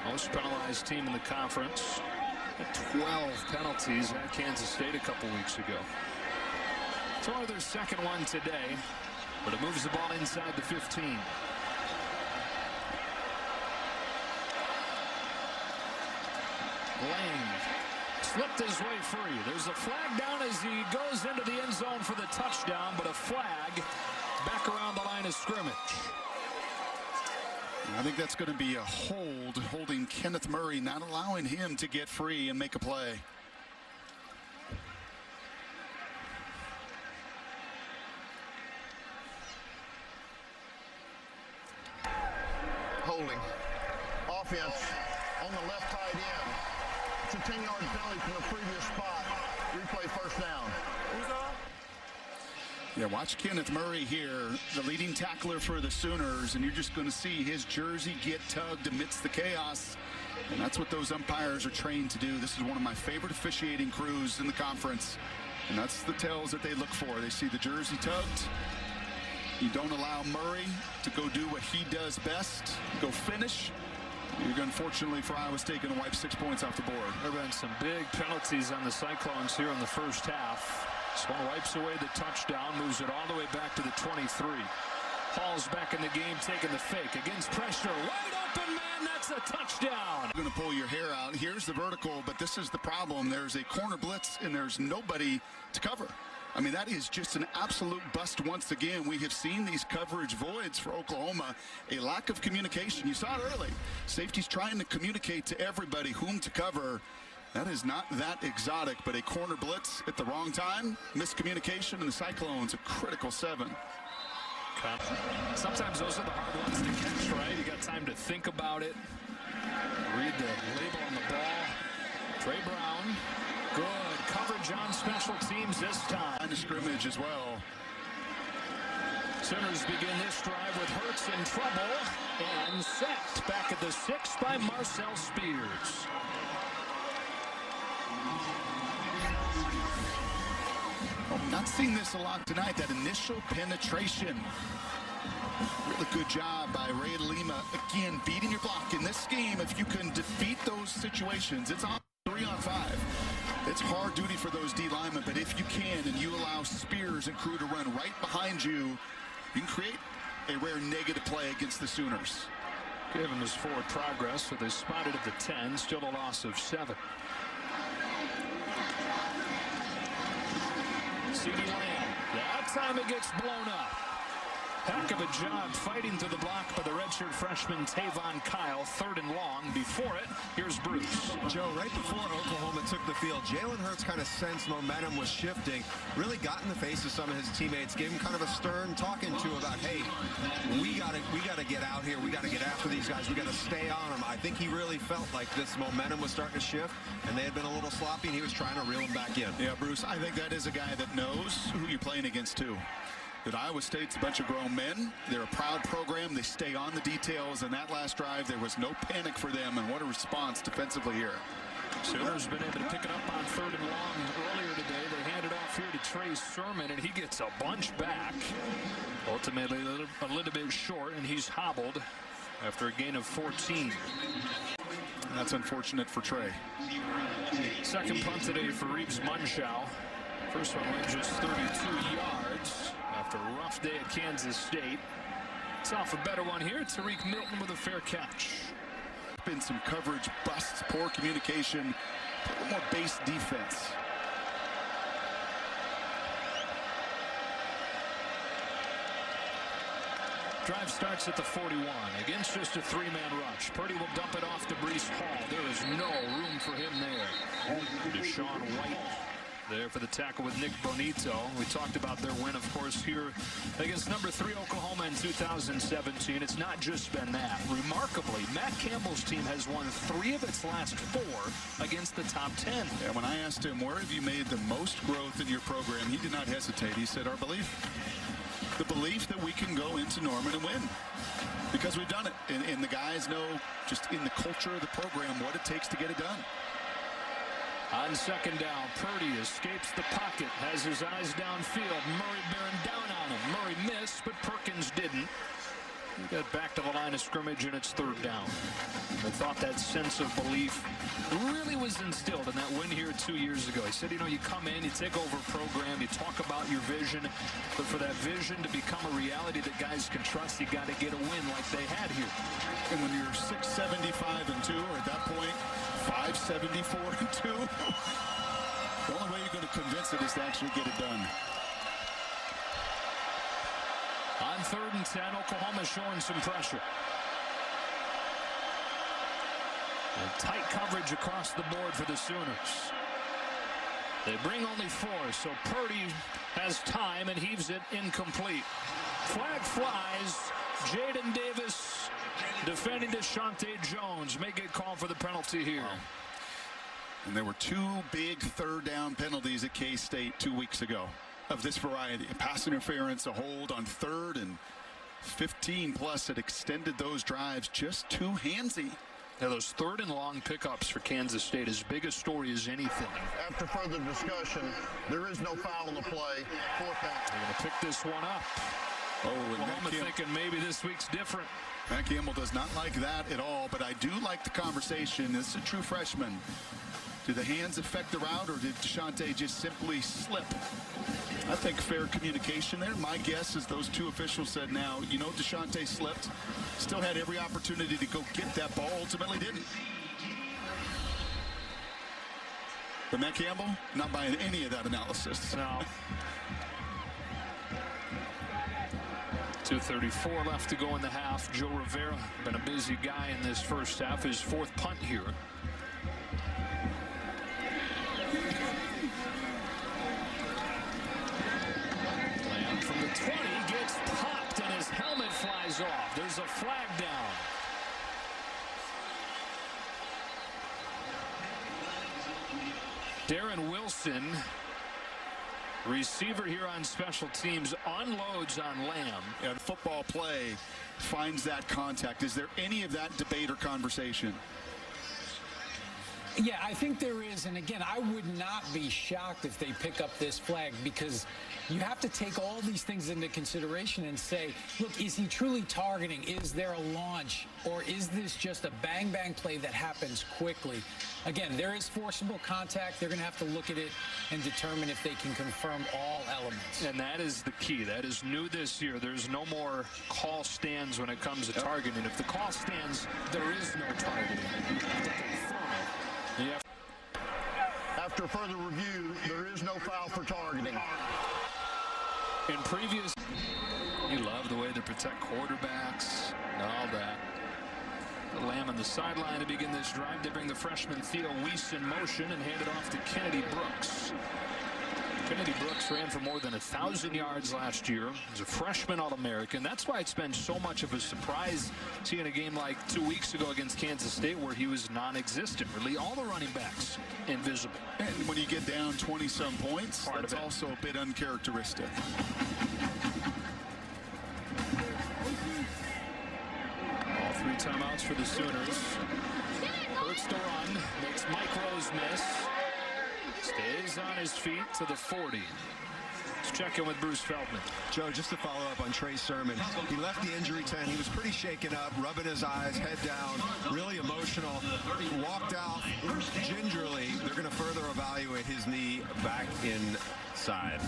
Most penalized team in the conference. 12 penalties at Kansas State a couple weeks ago. It's only their second one today, but it moves the ball inside the 15. Lang slipped his way free. There's a flag down as he goes into the end zone for the touchdown, but a flag back around the line of scrimmage. I think that's going to be a hold, holding Kenneth Murray, not allowing him to get free and make a play. Holding. Offense on the left tight end. It's a 10-yard penalty from the previous spot. Replay first down. Yeah, watch Kenneth Murray here, the leading tackler for the Sooners, and you're just going to see his jersey get tugged amidst the chaos. And that's what those umpires are trained to do. This is one of my favorite officiating crews in the conference. And that's the tells that they look for. They see the jersey tugged. You don't allow Murray to go do what he does best, go finish. You're unfortunately for Iowa State going to wipe 6 points off the board. There have been some big penalties on the Cyclones here in the first half. This one wipes away the touchdown, moves it all the way back to the 23. Hall's back in the game, taking the fake against pressure. Wide open man, that's a touchdown. You're going to pull your hair out. Here's the vertical, but this is the problem. There's a corner blitz, and there's nobody to cover. I mean, that is just an absolute bust once again. We have seen these coverage voids for Oklahoma, a lack of communication. You saw it early. Safety's trying to communicate to everybody whom to cover. That is not that exotic, but a corner blitz at the wrong time, miscommunication, and the Cyclones a critical 7. Sometimes those are the hard ones to catch, right? You got time to think about it. Read the label on the ball. Trey Brown, good coverage on special teams this time. Line of scrimmage as well. Sooners begin this drive with Hurts in trouble and sacked back at the 6 by Marcel Spears. Not seeing this a lot tonight, that initial penetration. Really good job by Ray Lima. Again, beating your block in this scheme. If you can defeat those situations, it's on 3-on-5. It's hard duty for those D linemen, but if you can and you allow Spears and crew to run right behind you, you can create a rare negative play against the Sooners. Gave him his forward progress, so they spotted at the 10, still a loss of 7. CeeDee Lamb, that time it gets blown up. Heck of a job fighting to the block by the redshirt freshman Tavon Kyle. 3rd and long. Before it, here's Bruce. Joe, right before Oklahoma took the field, Jalen Hurts kind of sensed momentum was shifting, really got in the face of some of his teammates, gave him kind of a stern talking to about, hey, we gotta get out here, we gotta get after these guys, we gotta stay on them. I think he really felt like this momentum was starting to shift, and they had been a little sloppy, and he was trying to reel them back in. Yeah, Bruce, I think that is a guy that knows who you're playing against too. That Iowa State's a bunch of grown men. They're a proud program. They stay on the details. And that last drive, there was no panic for them. And what a response defensively here. Sooners been able to pick it up on 3rd and long earlier today. They hand it off here to Trey Sermon, and he gets a bunch back. Ultimately, a little bit short, and he's hobbled after a gain of 14. That's unfortunate for Trey. Second punt today for Reeves Munchau. First one went just 32 yards after a rough day at Kansas State. It's off a better one here. Tariq Milton with a fair catch. Been some coverage busts, poor communication, a little more base defense. Drive starts at the 41 against just a 3-man rush. Purdy will dump it off to Breece Hall. There is no room for him there. Deshaun White there for the tackle with Nick Bonito. We talked about their win, of course, here against number 3 Oklahoma in 2017. It's not just been that. Remarkably, Matt Campbell's team has won 3 of its last 4 against the top 10. Yeah, when I asked him, where have you made the most growth in your program, he did not hesitate. He said, our belief. The belief that we can go into Norman and win. Because we've done it. And the guys know, just in the culture of the program, what it takes to get it done. On second down, Purdy escapes the pocket, has his eyes downfield. Murray bearing down on him. Murray missed, but Perkins didn't. He got back to the line of scrimmage, and it's 3rd down. I thought that sense of belief really was instilled in that win here 2 years ago. He said, you know, you come in, you take over a program, you talk about your vision, but for that vision to become a reality that guys can trust, you got to get a win like they had here. And when you're 675-2, or at that point, 574-2, the only way you're going to convince it is to actually get it done. On 3rd and 10, Oklahoma showing some pressure. And tight coverage across the board for the Sooners. They bring only 4, so Purdy has time and heaves it incomplete. Flag flies. Jaden Davis defending Deshaunte Jones. May get called for the penalty here. Wow. And there were 2 big 3rd down penalties at K-State 2 weeks ago. of this variety. A pass interference, a hold on third, and 15 plus had extended those drives just too handsy. Yeah, those third and long pickups for Kansas State, as big a story as anything. After further discussion, there is no foul on the play. Fourth down. They're going to pick this one up. Oh, and Oklahoma thinking maybe this week's different. Matt Campbell does not like that at all, but I do like the conversation. This is a true freshman. Do the hands affect the route, or did DeShante just simply slip? I think fair communication there. My guess is those two officials said, now, you know, DeShante slipped. Still had every opportunity to go get that ball. Ultimately didn't. But Matt Campbell, not buying any of that analysis. No. 2:34 left to go in the half. Joe Rivera, been a busy guy in this first half. His fourth punt here. Lamb from the 20 gets popped and his helmet flies off. There's a flag down. Darren Wilson, receiver here on special teams, unloads on Lamb. Yeah, the football play finds that contact. Is there any of that debate or conversation? Yeah, I think there is, and again, I would not be shocked if they pick up this flag, because you have to take all these things into consideration and say, look, is he truly targeting? Is there a launch? Or is this just a bang-bang play that happens quickly? Again, there is forcible contact. They're going to have to look at it and determine if they can confirm all elements. And that is the key. That is new this year. There's no more call stands when it comes to targeting. If the call stands, there is no targeting. You have to confirm it. You have After further review, there is no foul for targeting. In previous, you love the way they protect quarterbacks and all that. The Lamb on the sideline to begin this drive. They bring the freshman Theo Weiss in motion and hand it off to Kennedy Brooks. Kennedy Brooks ran for more than 1,000 yards last year. He's a freshman All-American. That's why it's been so much of a surprise seeing a game like 2 weeks ago against Kansas State where he was non-existent. Really, all the running backs invisible. And when you get down 20-some points, that's also a bit uncharacteristic. All three timeouts for the Sooners. Hurts to run, makes Mike Rose miss. Stays on his feet to the 40. Let's check in with Bruce Feldman. Joe, just to follow up on Trey Sermon, he left the injury tent. He was pretty shaken up, rubbing his eyes, head down, really emotional. He walked out gingerly. They're going to further evaluate his knee back inside.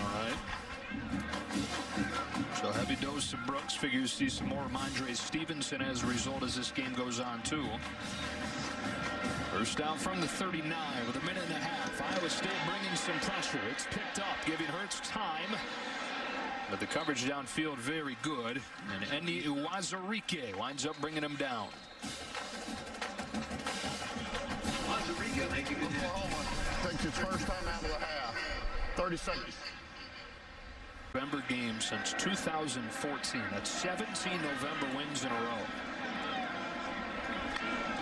All right. So heavy dose of Brooks. Figures see some more of Andre Stevenson as a result as this game goes on too. First down from the 39 with a minute and a half. Iowa State bringing some pressure. It's picked up, giving Hurts time. But the coverage downfield very good. And Endi Uwazurike winds up bringing him down. Oklahoma takes its first time out of the half. 30 seconds. November game since 2014. That's 17 November wins in a row.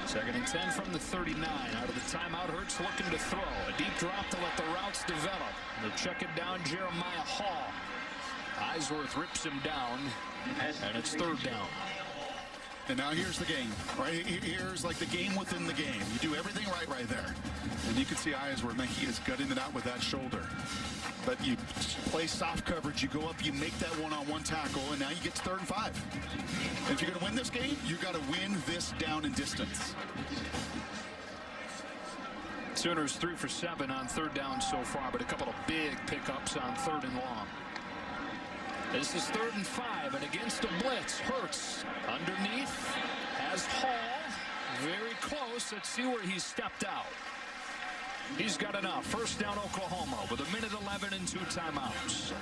Second and 10 from the 39. Out of the timeout, Hurts looking to throw. A deep drop to let the routes develop. They'll check it down, Jeremiah Hall. Eisworth rips him down, and it's third down. And now here's the game, right? Here's like the game within the game. You do everything right there. And you can see Eisworth, man, he is gutting it out with that shoulder. But you play soft coverage, you go up, you make that one-on-one tackle, and now you get to 3rd and 5. And if you're going to win this game, you got to win this down and distance. Sooners 3 for 7 on 3rd down so far, but a couple of big pickups on 3rd and long. This is 3rd and 5, and against a blitz, Hurts underneath, has Hall, very close. Let's see where he stepped out. He's got enough. First down, Oklahoma, with a minute 11 and 2 timeouts.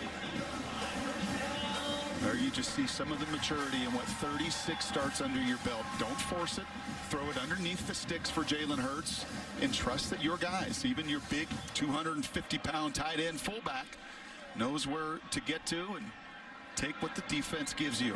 There you just see some of the maturity and what 36 starts under your belt. Don't force it. Throw it underneath the sticks for Jalen Hurts, and trust that your guys, even your big 250-pound tight end fullback, knows where to get to and take what the defense gives you.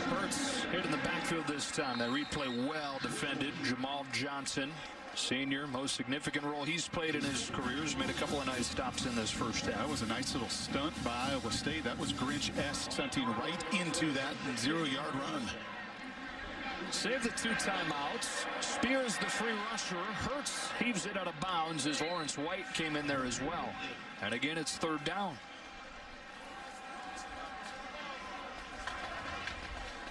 Hurts Hit in the backfield this time. That replay well defended. Jamal Johnson Senior, most significant role he's played in his career. He's made a couple of nice stops in this first half. That was a nice little stunt by Iowa State. That was Grinch-esque, stunting right into that 0-yard run. Save the 2 timeouts. Spears the free rusher. Hurts heaves it out of bounds as Lawrence White came in there as well. And again, it's 3rd down.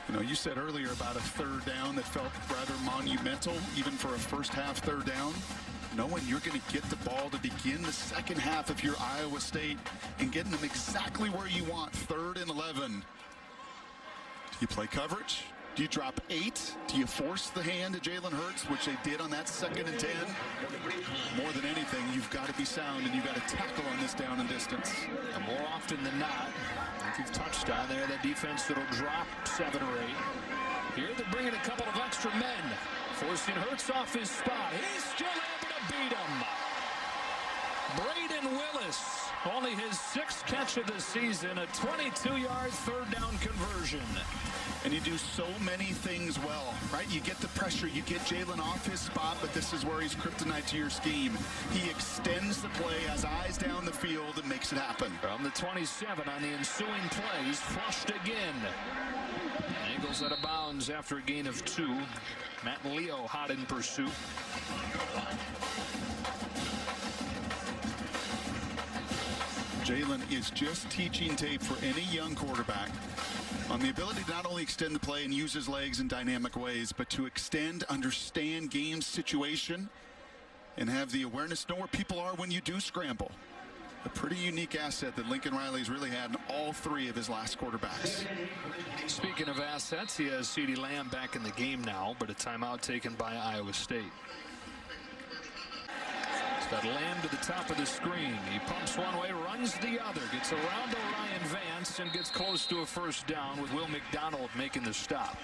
You know, you said earlier about a 3rd down that felt rather monumental, even for a first half 3rd down. Knowing you're going to get the ball to begin the second half if you're Iowa State and getting them exactly where you want, 3rd and 11. Do you play coverage? Do you drop 8? Do you force the hand to Jalen Hurts, which they did on that 2nd and 10? More than anything, you've got to be sound and you've got to tackle on this down and distance. And more often than not, like you've touched on there, that defense that'll drop 7 or 8. Here they're bringing a couple of extra men, forcing Hurts off his spot. He's still able to beat him. Braden Willis, only his 6th catch of the season, a 22-yard 3rd down conversion. And you do so many things well, right? You get the pressure, you get Jalen off his spot, but this is where he's kryptonite to your scheme. He extends the play, has eyes down the field, and makes it happen. From the 27 on the ensuing play, he's flushed again. Eagles out of bounds after a gain of 2. Matt and Leo hot in pursuit. Jalen is just teaching tape for any young quarterback on the ability to not only extend the play and use his legs in dynamic ways, but to extend, understand game situation, and have the awareness, know where people are when you do scramble. A pretty unique asset that Lincoln Riley's really had in all 3 of his last quarterbacks. Speaking of assets, he has CeeDee Lamb back in the game now, but a timeout taken by Iowa State. Got Lamb to the top of the screen. He pumps one way, runs the other, gets around Orion Vance and gets close to a 1st down with Will McDonald making the stop.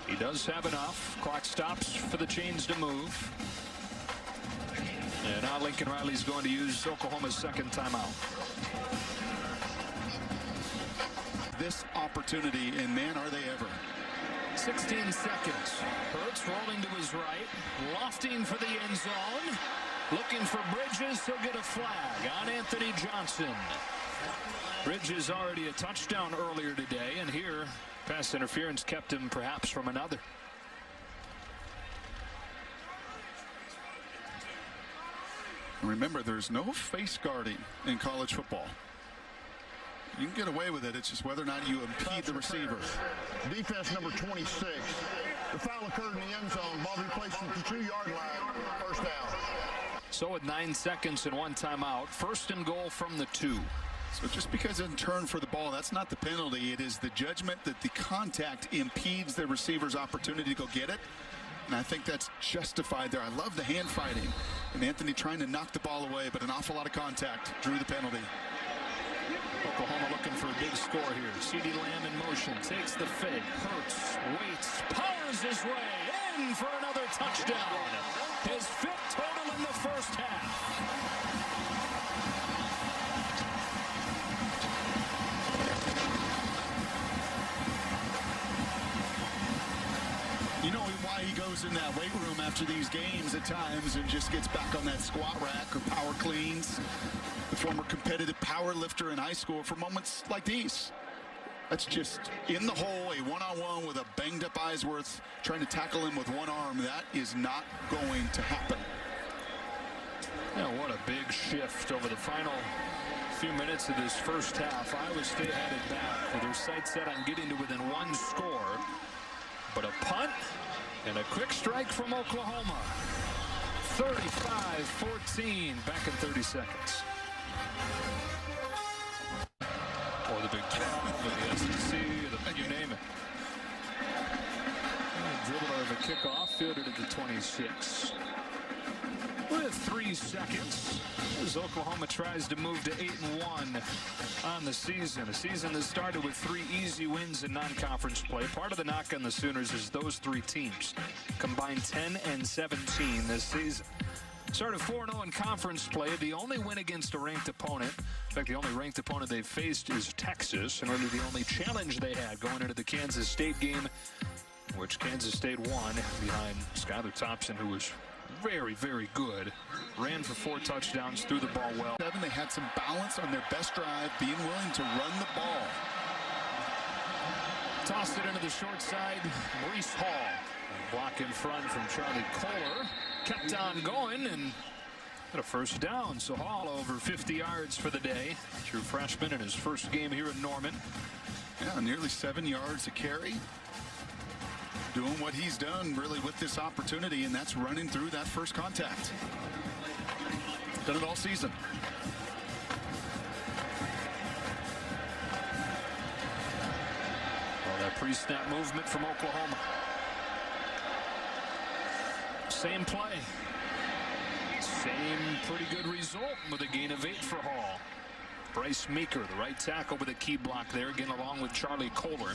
He does have enough. Clock stops for the chains to move. And now Lincoln Riley's going to use Oklahoma's 2nd timeout. This opportunity, and man, are they ever. 16 seconds. Hurts rolling to his right, lofting for the end zone. Looking for Bridges, he'll get a flag on Anthony Johnson. Bridges already a touchdown earlier today, and here, pass interference kept him perhaps from another. Remember, there's no face guarding in college football. You can get away with it. It's just whether or not you impede the receiver. Defense number 26. The foul occurred in the end zone. Ball replaced at the 2-yard line. 1st down. So with 9 seconds and 1 timeout, 1st and goal from the 2. So just because it doesn't turn for the ball, that's not the penalty. It is the judgment that the contact impedes the receiver's opportunity to go get it. And I think that's justified there. I love the hand fighting. And Anthony trying to knock the ball away, but an awful lot of contact drew the penalty. Oklahoma looking for a big score here. CeeDee Lamb in motion, takes the fake, Hurts, waits, powers his way in for another touchdown. His 5th total in the first half. You know why he goes in that weight room after these games at times and just gets back on that squat rack or power cleans. The former competitive power lifter in high school for moments like these. That's just in the hole, a one-on-one with a banged-up Eisworth trying to tackle him with one arm. That is not going to happen. Yeah, what a big shift over the final few minutes of this first half. Iowa State had it back with their sights set on getting to within 1 score. But a punt and a quick strike from Oklahoma. 35-14, back in 30 seconds. Or the Big 12, or the SEC, you name it. Dribble out of a kickoff, fielded at the 26. With 3 seconds, as Oklahoma tries to move to 8-1 on the season. A season that started with 3 easy wins in non-conference play. Part of the knock on the Sooners is those 3 teams combined 10-17 this season. Started 4-0 in conference play. The only win against a ranked opponent. In fact, the only ranked opponent they've faced is Texas, and really the only challenge they had going into the Kansas State game, which Kansas State won behind Skylar Thompson, who was very, very good. Ran for 4 touchdowns, threw the ball well. They had some balance on their best drive, being willing to run the ball. Tossed it into the short side. Brees Hall. Block in front from Charlie Kohler. Kept on going and got a first down. So Hall over 50 yards for the day. True freshman in his first game here in Norman. Yeah, nearly 7 yards a carry. Doing what he's done really with this opportunity, and that's running through that first contact. Done it all season. Well, that pre-snap movement from Oklahoma. Same play. Same pretty good result with a gain of 8 for Hall. Bryce Meeker, the right tackle, with a key block there, again along with Charlie Kohler.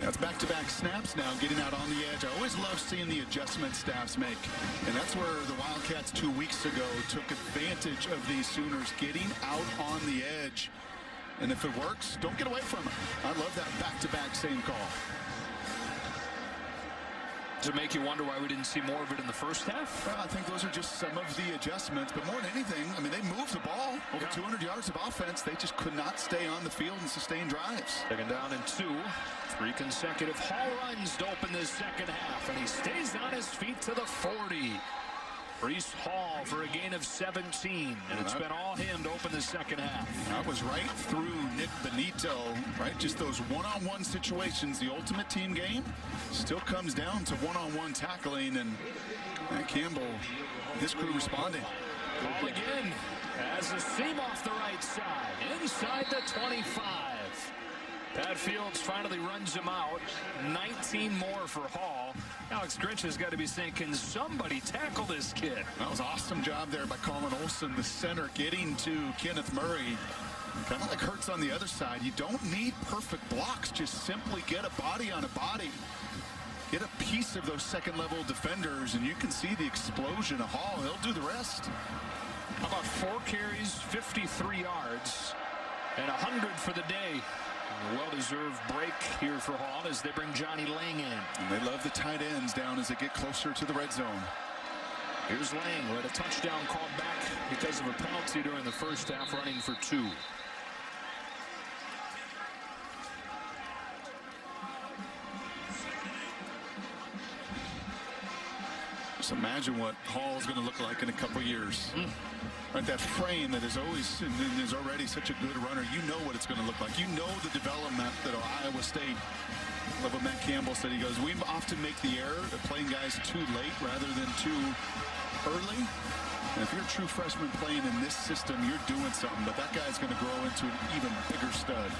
Yeah, it's back-to-back snaps now, getting out on the edge. I always love seeing the adjustments staffs make. And that's where the Wildcats 2 weeks ago took advantage of these Sooners getting out on the edge. And if it works, don't get away from it. I love that back-to-back same call. Does it make you wonder why we didn't see more of it in the first half? Well, I think those are just some of the adjustments. But more than anything, I mean, they moved the ball. Over 200 yards of offense. They just could not stay on the field and sustain drives. 2nd down and 2. 3 consecutive Hall runs to open this second half. And he stays on his feet to the 40. Brees Hall for a gain of 17. And it's been all him to open the second half. That was right through Nick Benito, right? Just those one-on-one situations. The ultimate team game still comes down to one-on-one tackling. And Matt Campbell, his crew responding. Ball again. Has a seam off the right side. Inside the 25. Pat Fields finally runs him out. 19 more for Hall. Alex Grinch has got to be saying, can somebody tackle this kid? That was an awesome job there by Colin Olson, the center, getting to Kenneth Murray. Kind of like Hurts on the other side. You don't need perfect blocks. Just simply get a body on a body. Get a piece of those second-level defenders, and you can see the explosion of Hall. He'll do the rest. How about 4 carries, 53 yards, and 100 for the day. A well-deserved break here for Hall as they bring Johnny Lang in. And they love the tight ends down as they get closer to the red zone. Here's Lang, who had a touchdown called back because of a penalty during the first half, running for 2. Just imagine what Hall is going to look like in a couple years. Right, that frame that is always and is already such a good runner. You know what it's going to look like. You know the development that Iowa State. I love what Matt Campbell said. He goes, we often make the error of playing guys too late rather than too early. And if you're a true freshman playing in this system, you're doing something. But that guy's going to grow into an even bigger stud.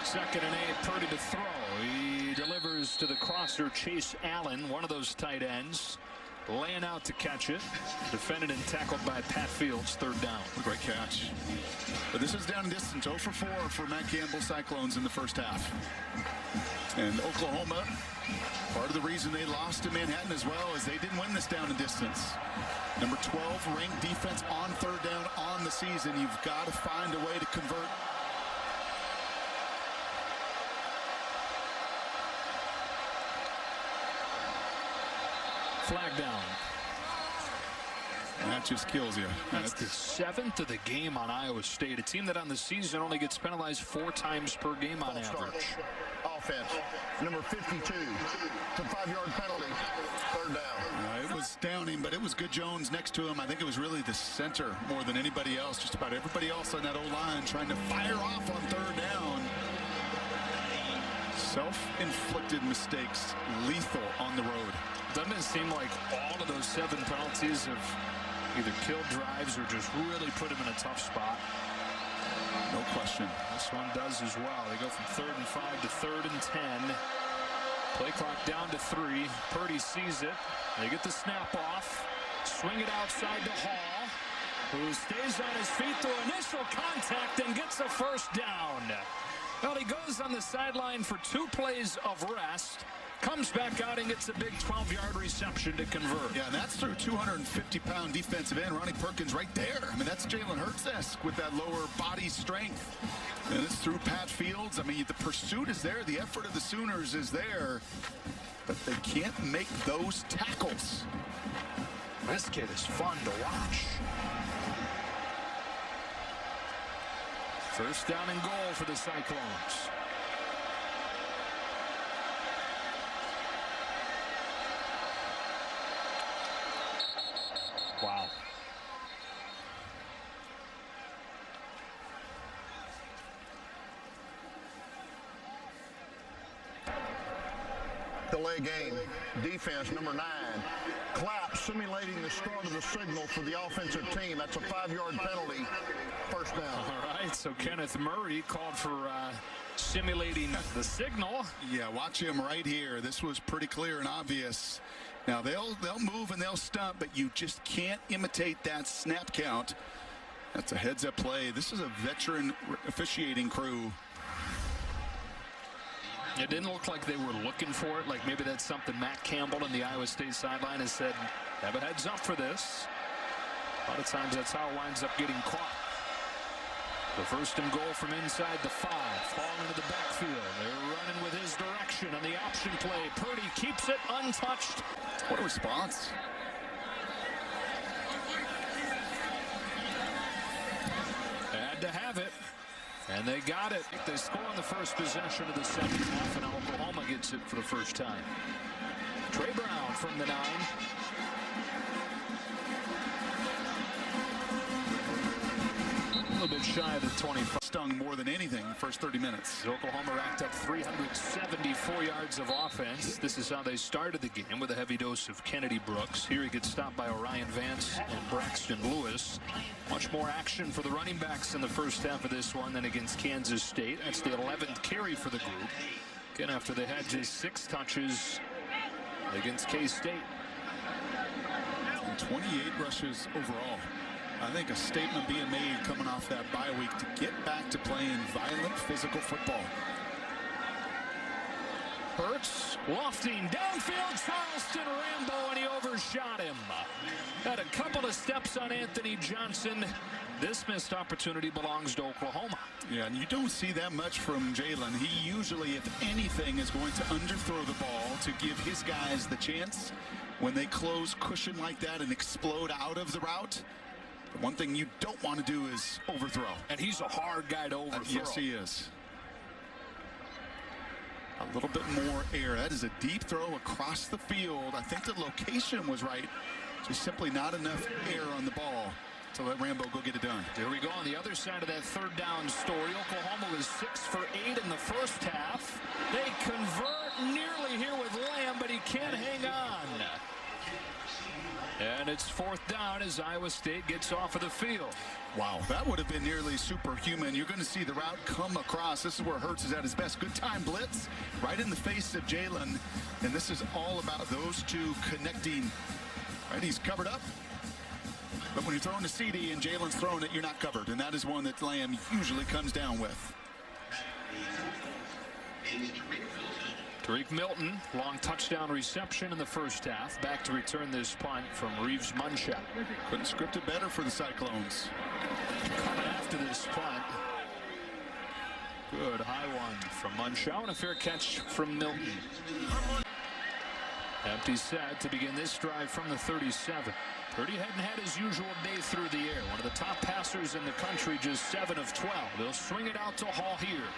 2nd and 8, Purdy to throw. He delivers to the crosser, Chase Allen, one of those tight ends. Laying out to catch it. Defended and tackled by Pat Fields, 3rd down. Great catch. But this is down and distance, 0 for 4 for Matt Campbell Cyclones in the first half. And Oklahoma, part of the reason they lost to Manhattan as well is they didn't win this down and distance. Number 12 ranked defense on 3rd down on the season. You've got to find a way to convert. Flag down. And that just kills you. That's the 7th of the game on Iowa State, a team that on the season only gets penalized 4 times per game on average. Offense, number 52. It's a 5-yard penalty. 3rd down. It was Downing, but it was Good Jones next to him. I think it was really the center more than anybody else. Just about everybody else on that O-line trying to fire off on 3rd down. Self-inflicted mistakes, lethal on the road. Doesn't it seem like all of those 7 penalties have either killed drives or just really put him in a tough spot? No question. This one does as well. They go from 3rd and 5 to 3rd and 10. Play clock down to 3. Purdy sees it. They get the snap off. Swing it outside to Hall, who stays on his feet through initial contact and gets a first down. Well, he goes on the sideline for 2 plays of rest. Comes back out and gets a big 12-yard reception to convert. Yeah, and that's through 250-pound defensive end Ronnie Perkins right there. I mean, that's Jalen Hurts-esque with that lower body strength. And it's through Pat Fields. I mean, the pursuit is there. The effort of the Sooners is there. But they can't make those tackles. This kid is fun to watch. First down and goal for the Cyclones. Wow. Delay game. Defense, number 9. Clap simulating the start of the signal for the offensive team. That's a 5-yard penalty. First down. All right, so Kenneth Murray called for simulating the signal. Yeah, watch him right here. This was pretty clear and obvious. Now, they'll move and they'll stump, but you just can't imitate that snap count. That's a heads-up play. This is a veteran officiating crew. It didn't look like they were looking for it. Like maybe that's something Matt Campbell in the Iowa State sideline has said, have a heads up for this. A lot of times that's how it winds up getting caught. The first and goal from inside the 5. Fall into the backfield. They're running with his direction on the option play. Purdy keeps it untouched. What a response. Had to have it. And they got it. They score on the first possession of the second half, and Oklahoma gets it for the first time. Trey Brown from the 9. A little bit shy of the 25. Stung more than anything the first 30 minutes. Oklahoma racked up 374 yards of offense. This is how they started the game, with a heavy dose of Kennedy Brooks. Here he gets stopped by Orion Vance and Braxton Lewis. Much more action for the running backs in the first half of this one than against Kansas State. That's the 11th carry for the group. Again, after they had just 6 touches against K-State. And 28 rushes overall. I think a statement being made coming off that bye week to get back to playing violent physical football. Hurts lofting downfield. Charleston Rambo, and he overshot him. Had a couple of steps on Anthony Johnson. This missed opportunity belongs to Oklahoma. Yeah, and you don't see that much from Jalen. He usually, if anything, is going to underthrow the ball to give his guys the chance when they close cushion like that and explode out of the route. The one thing you don't want to do is overthrow. And he's a hard guy to overthrow. Yes, he is. A little bit more air. That is a deep throw across the field. I think the location was right. Just simply not enough air on the ball to let Rambo go get it done. There we go on the other side of that third down story. Oklahoma was 6 for 8 in the first half. They convert nearly here with Lamb, but he can't hang on. And it's 4th down as Iowa State gets off of the field. Wow, that would have been nearly superhuman. You're going to see the route come across. This is where Hurts is at his best. Good time blitz right in the face of Jalen. And this is all about those two connecting. Right, he's covered up. But when you're throwing a CD and Jalen's throwing it, you're not covered. And that is one that Lamb usually comes down with. Tariq Milton, long touchdown reception in the first half. Back to return this punt from Reeves Munchak. Couldn't script it better for the Cyclones. Coming after this punt. Good high one from Munchak, and a fair catch from Milton. Empty set to begin this drive from the 37. Purdy hadn't had his usual day through the air. One of the top passers in the country, just 7 of 12. They'll swing it out to Hall here.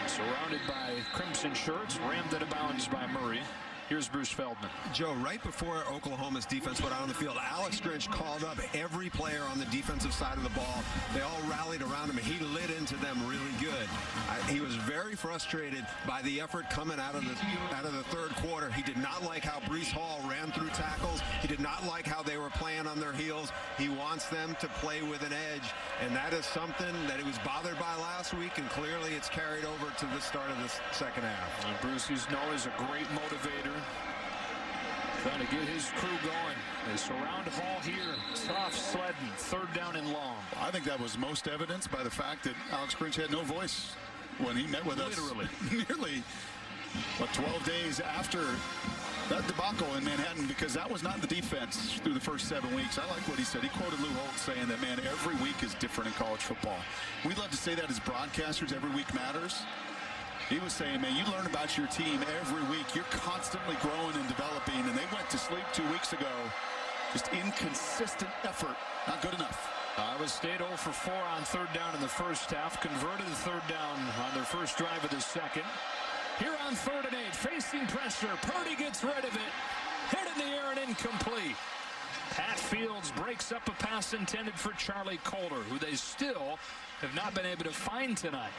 Surrounded by crimson shirts, rammed out of bounds by Murray. Here's Bruce Feldman. Joe, right before Oklahoma's defense went out on the field, Alex Grinch called up every player on the defensive side of the ball. They all rallied around him, and he lit into them really good. He was very frustrated by the effort coming out of the third quarter. He did not like how Breece Hall ran through tackles. He did not like how they were playing on their heels. He wants them to play with an edge, and that is something that he was bothered by last week, and clearly it's carried over to the start of the second half. And Bruce, who's known as a great motivator, trying to get his crew going. They surround Hall here. Tough sledding. 3rd down and long. I think that was most evidenced by the fact that Alex Grinch had no voice when he met with us. Literally. Nearly But 12 days after that debacle in Manhattan, because that was not the defense through the first 7 weeks. I like what he said. He quoted Lou Holtz saying that, man, every week is different in college football. We love to say that as broadcasters, every week matters. He was saying, man, you learn about your team every week. You're constantly growing and developing, and they went to sleep 2 weeks ago. Just inconsistent effort. Not good enough. Iowa State 0 for 4 on third down in the first half. Converted the third down on their first drive of the second. Here on 3rd and 8, facing pressure. Purdy gets rid of it. Hit in the air and incomplete. Pat Fields breaks up a pass intended for Charlie Coulter, who they still have not been able to find tonight.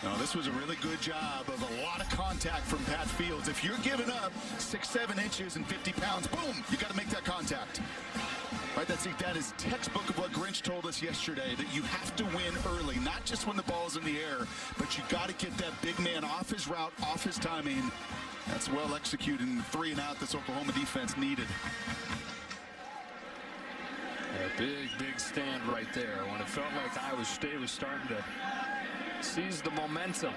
No, this was a really good job of a lot of contact from Pat Fields. If you're giving up 6-7 inches and 50 pounds, boom, you got to make that contact. Right, that is textbook of what Grinch told us yesterday, that you have to win early, not just when the ball's in the air, but you got to get that big man off his route, off his timing. That's well executed, and 3 and out this Oklahoma defense needed. A big stand right there when it felt like Iowa State was starting to seize the momentum.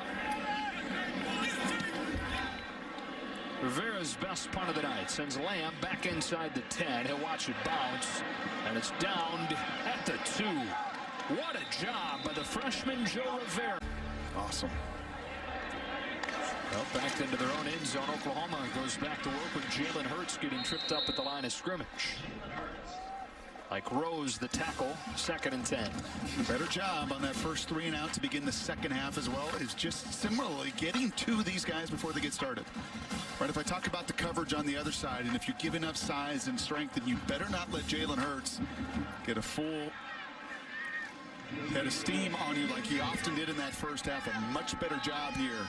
Rivera's best punt of the night sends Lamb back inside the 10. He'll watch it bounce, and it's downed at the 2. What a job by the freshman Joe Rivera. Awesome. Well, back into their own end zone. Oklahoma goes back to work with Jalen Hurts getting tripped up at the line of scrimmage. Like Rose, the tackle, 2nd and 10. A better job on that first 3 and out to begin the second half as well is just similarly getting to these guys before they get started. Right, if I talk about the coverage on the other side, and if you give enough size and strength, then you better not let Jalen Hurts get a full head of steam on you like he often did in that first half. A much better job here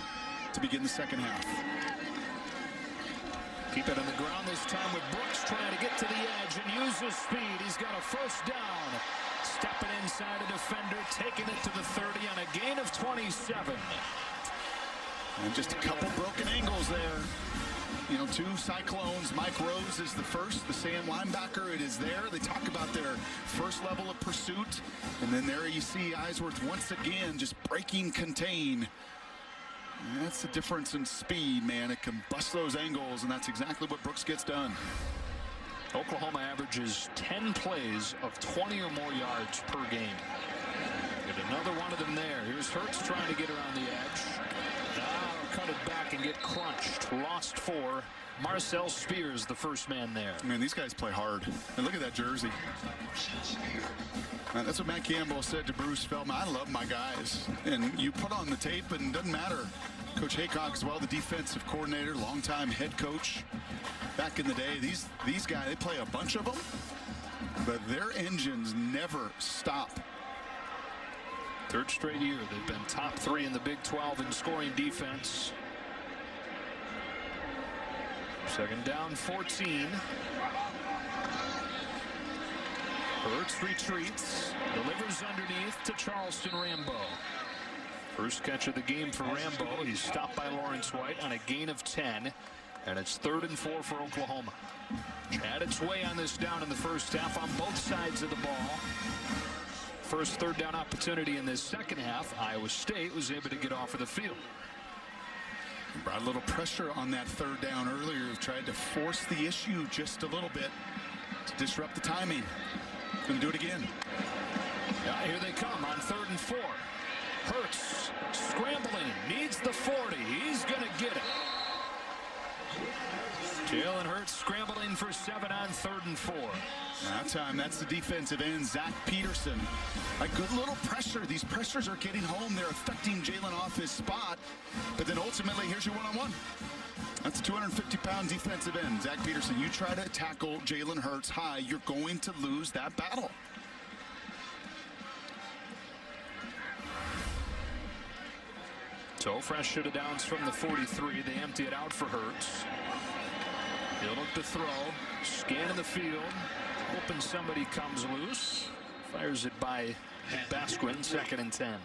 to begin the second half. Keep it on the ground this time with Brooks trying to get to the edge and use his speed. He's got a first down. Stepping inside a defender, taking it to the 30 on a gain of 27. And just a couple broken angles there. You know, 2 Cyclones. Mike Rose is the first, the Sam linebacker. It is there. They talk about their first level of pursuit. And then there you see Eisworth once again just breaking contain. And that's the difference in speed, man. It can bust those angles, and that's exactly what Brooks gets done. Oklahoma averages 10 plays of 20 or more yards per game. Get another one of them there. Here's Hurts trying to get around the edge. Now cut it back and get crunched. Lost 4. Marcel Spears, the first man there. Man, these guys play hard. And look at that jersey. Man, that's what Matt Campbell said to Bruce Feldman. I love my guys. And you put on the tape, and it doesn't matter. Coach Haycock as well, the defensive coordinator, longtime head coach. Back in the day, these guys, they play a bunch of them, but their engines never stop. 3rd straight year they've been top 3 in the Big 12 in scoring defense. 2nd down, 14. Hurts retreats, delivers underneath to Charleston Rambo. First catch of the game for Rambo. He's stopped by Lawrence White on a gain of 10. And it's 3rd and 4 for Oklahoma. Had its way on this down in the first half on both sides of the ball. First 3rd down opportunity in this second half. Iowa State was able to get off of the field. Brought a little pressure on that 3rd down earlier. Tried to force the issue just a little bit to disrupt the timing. Going to do it again. Yeah, here they come on 3rd and 4. Hurts scrambling, needs the 40. He's going to get it. Jalen Hurts scrambling for 7 on 3rd and 4. That time, that's the defensive end, Zach Peterson. A good little pressure. These pressures are getting home. They're affecting Jalen off his spot. But then ultimately, here's your one-on-one. That's a 250-pound defensive end. Zach Peterson, you try to tackle Jalen Hurts high, you're going to lose that battle. So fresh should have downs from the 43. They empty it out for Hurts. He'll look to throw. Scanning the field. Hoping somebody comes loose. Fires it by Basquin. 2nd and 10.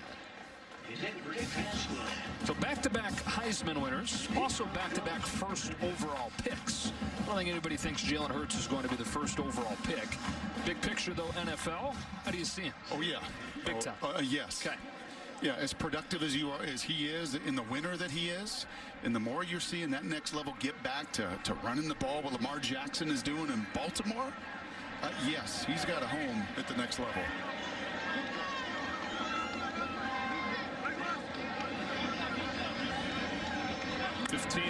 So back-to-back Heisman winners. Also back-to-back first overall picks. I don't think anybody thinks Jalen Hurts is going to be the first overall pick. Big picture, though, NFL. How do you see him? Oh, yeah. Big time. Yes. Okay. Yeah, as productive as he is in the winter that he is, and the more you're seeing that next level get back to running the ball, what Lamar Jackson is doing in Baltimore, yes, he's got a home at the next level.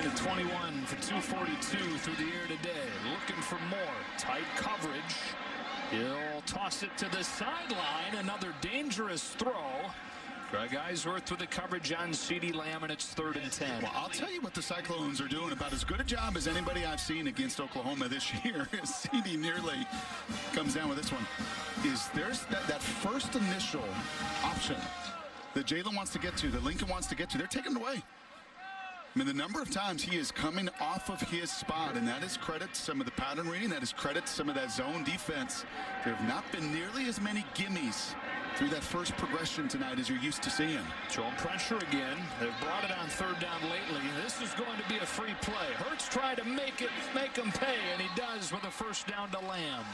to 21 for 242 through the air today. Looking for more. Tight coverage. He'll toss it to the sideline. Another dangerous throw. Greg Eisworth with the coverage on CeeDee Lamb, and it's 3rd and 10. Well, I'll tell you what the Cyclones are doing about as good a job as anybody I've seen against Oklahoma this year. CeeDee nearly comes down with this one. There's that first initial option that Jalen wants to get to, that Lincoln wants to get to. They're taking it away. I mean, the number of times he is coming off of his spot, and that is credit to some of the pattern reading, that is credit to some of that zone defense. There have not been nearly as many gimmies through that first progression tonight as you're used to seeing. Showing pressure again. They've brought it on 3rd down lately. This is going to be a free play. Hurts tried to make him pay, and he does with a 1st down to Lamb.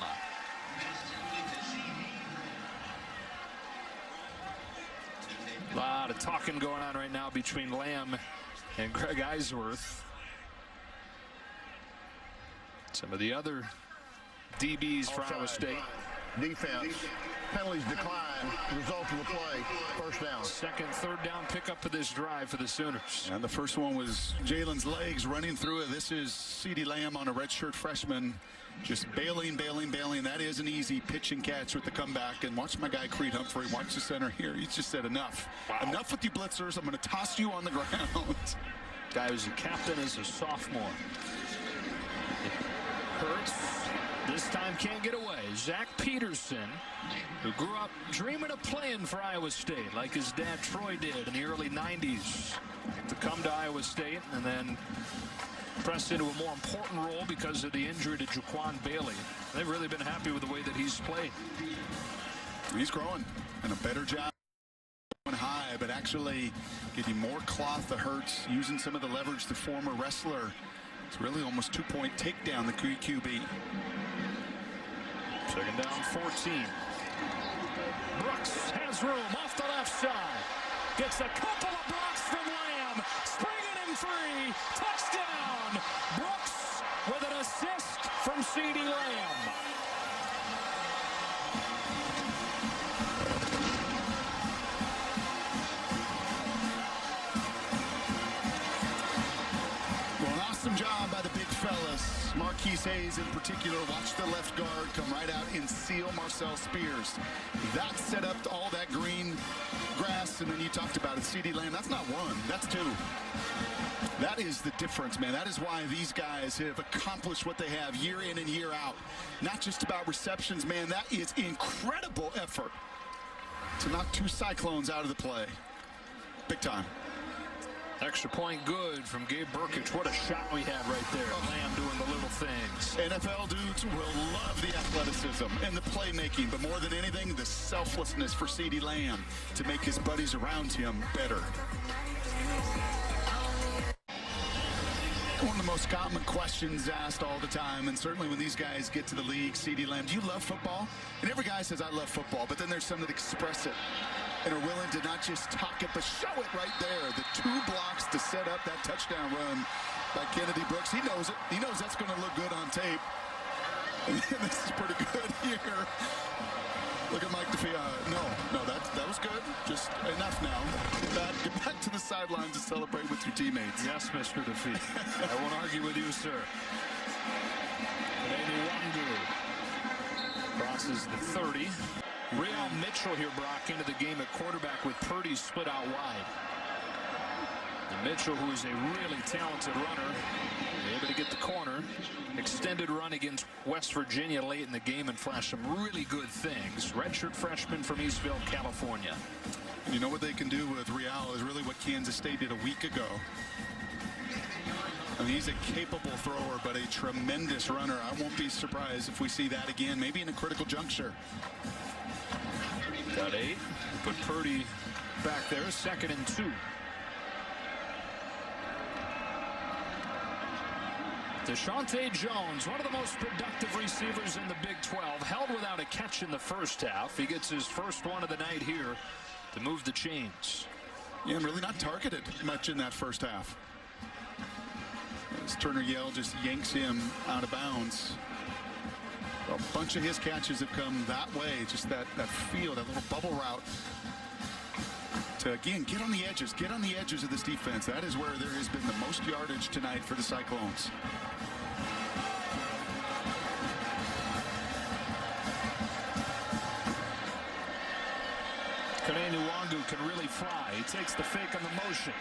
A lot of talking going on right now between Lamb and Greg Eisworth. Some of the other DBs for Iowa State. Defense. Penalties decline. Result of the play. 1st down. 2nd, 3rd down pickup of this drive for the Sooners. And the first one was Jalen's legs running through it. This is CeeDee Lamb on a redshirt freshman. Just bailing. That is an easy pitch and catch with the comeback. And watch my guy Creed Humphrey. Watch the center here. He's just said enough. Wow. Enough with you blitzers. I'm going to toss you on the ground. Guy who's a captain as a sophomore. Hurts. This time can't get away. Zach Peterson, who grew up dreaming of playing for Iowa State like his dad Troy did in the early 90s, to come to Iowa State and then press into a more important role because of the injury to Jaquan Bailey. They've really been happy with the way that he's played. He's growing, and a better job going high, but actually getting more cloth to Hurts, using some of the leverage the former wrestler. It's really almost 2-point takedown the QB. 2nd down, 14. Brooks has room off the left side. Gets a couple of blocks from Lamb. Springing in free. Touchdown. Brooks with an assist from CeeDee Lamb. Well, an awesome job by the big fellas. Marquise Hayes in particular, watch the left guard come right out and seal Marcel Spears. That set up all that green grass, and then you talked about it, CeeDee Lamb. That's not one, that's 2. That is the difference, man. That is why these guys have accomplished what they have year in and year out. Not just about receptions, man. That is incredible effort to knock 2 Cyclones out of the play. Big time. Extra point good from Gabe Burkich. What a shot we had right there. Lamb doing the little things. NFL dudes will love the athleticism and the playmaking, but more than anything, the selflessness for CeeDee Lamb to make his buddies around him better. One of the most common questions asked all the time, and certainly when these guys get to the league, CeeDee Lamb, do you love football? And every guy says, I love football, but then there's some that express it and are willing to not just talk it, but show it right there. The 2 blocks to set up that touchdown run by Kennedy Brooks. He knows it. He knows that's going to look good on tape. And this is pretty good here. Look at Mike DeFee. No, that was good. Just enough now. Get back to the sidelines and celebrate with your teammates. Yes, Mr. DeFee. I won't argue with you, sir. Crosses the 30. Real Mitchell here, Brock, into the game at quarterback with Purdy split out wide. And Mitchell, who is a really talented runner, able to get the corner. Extended run against West Virginia late in the game and flashed some really good things. Redshirt freshman from Eastville, California. You know what they can do with Real is really what Kansas State did a week ago. I mean, he's a capable thrower, but a tremendous runner. I won't be surprised if we see that again, maybe in a critical juncture. Got 8. Put Purdy back there, 2nd and 2. Deshaunte Jones, one of the most productive receivers in the Big 12, held without a catch in the first half. He gets his first one of the night here to move the chains. Yeah, and really not targeted much in that first half. As Turner Yell just yanks him out of bounds. A bunch of his catches have come that way, just that feel, that little bubble route. To, again, get on the edges of this defense. That is where there has been the most yardage tonight for the Cyclones. Kane Nwangu can really fly. He takes the fake on the motion.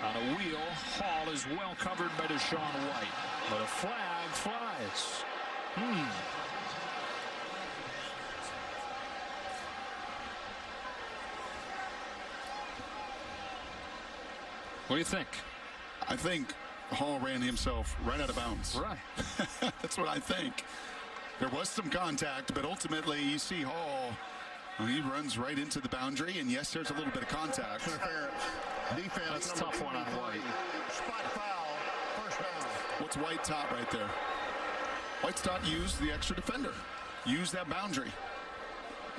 On a wheel, Hall is well covered by Deshaun White. But a flag flies. What do you think? I think Hall ran himself right out of bounds. Right. That's what I think. There was some contact, but ultimately you see Hall, he runs right into the boundary, and yes, there's a little bit of contact. Defense. That's a tough one on White. Spot foul. First down. What's White taught right there? White's taught use the extra defender. Use that boundary.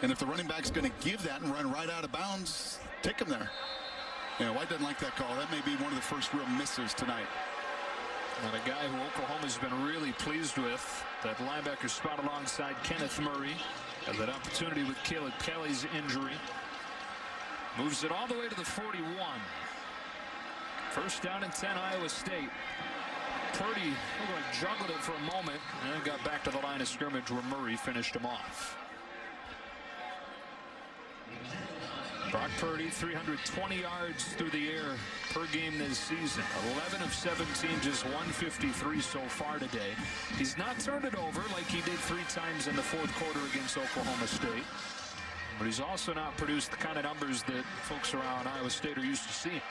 And if the running back's going to give that and run right out of bounds, take him there. Yeah, White doesn't like that call. That may be one of the first real misses tonight. And a guy who Oklahoma's been really pleased with, that linebacker spot alongside Kenneth Murray. Had that opportunity with Caleb Kelly's injury. Moves it all the way to the 41. First down and 10, Iowa State. Purdy juggled it for a moment and then got back to the line of scrimmage where Murray finished him off. Brock Purdy, 320 yards through the air per game this season. 11 of 17, just 153 so far today. He's not turned it over like he did 3 times in the fourth quarter against Oklahoma State. But he's also not produced the kind of numbers that folks around Iowa State are used to seeing.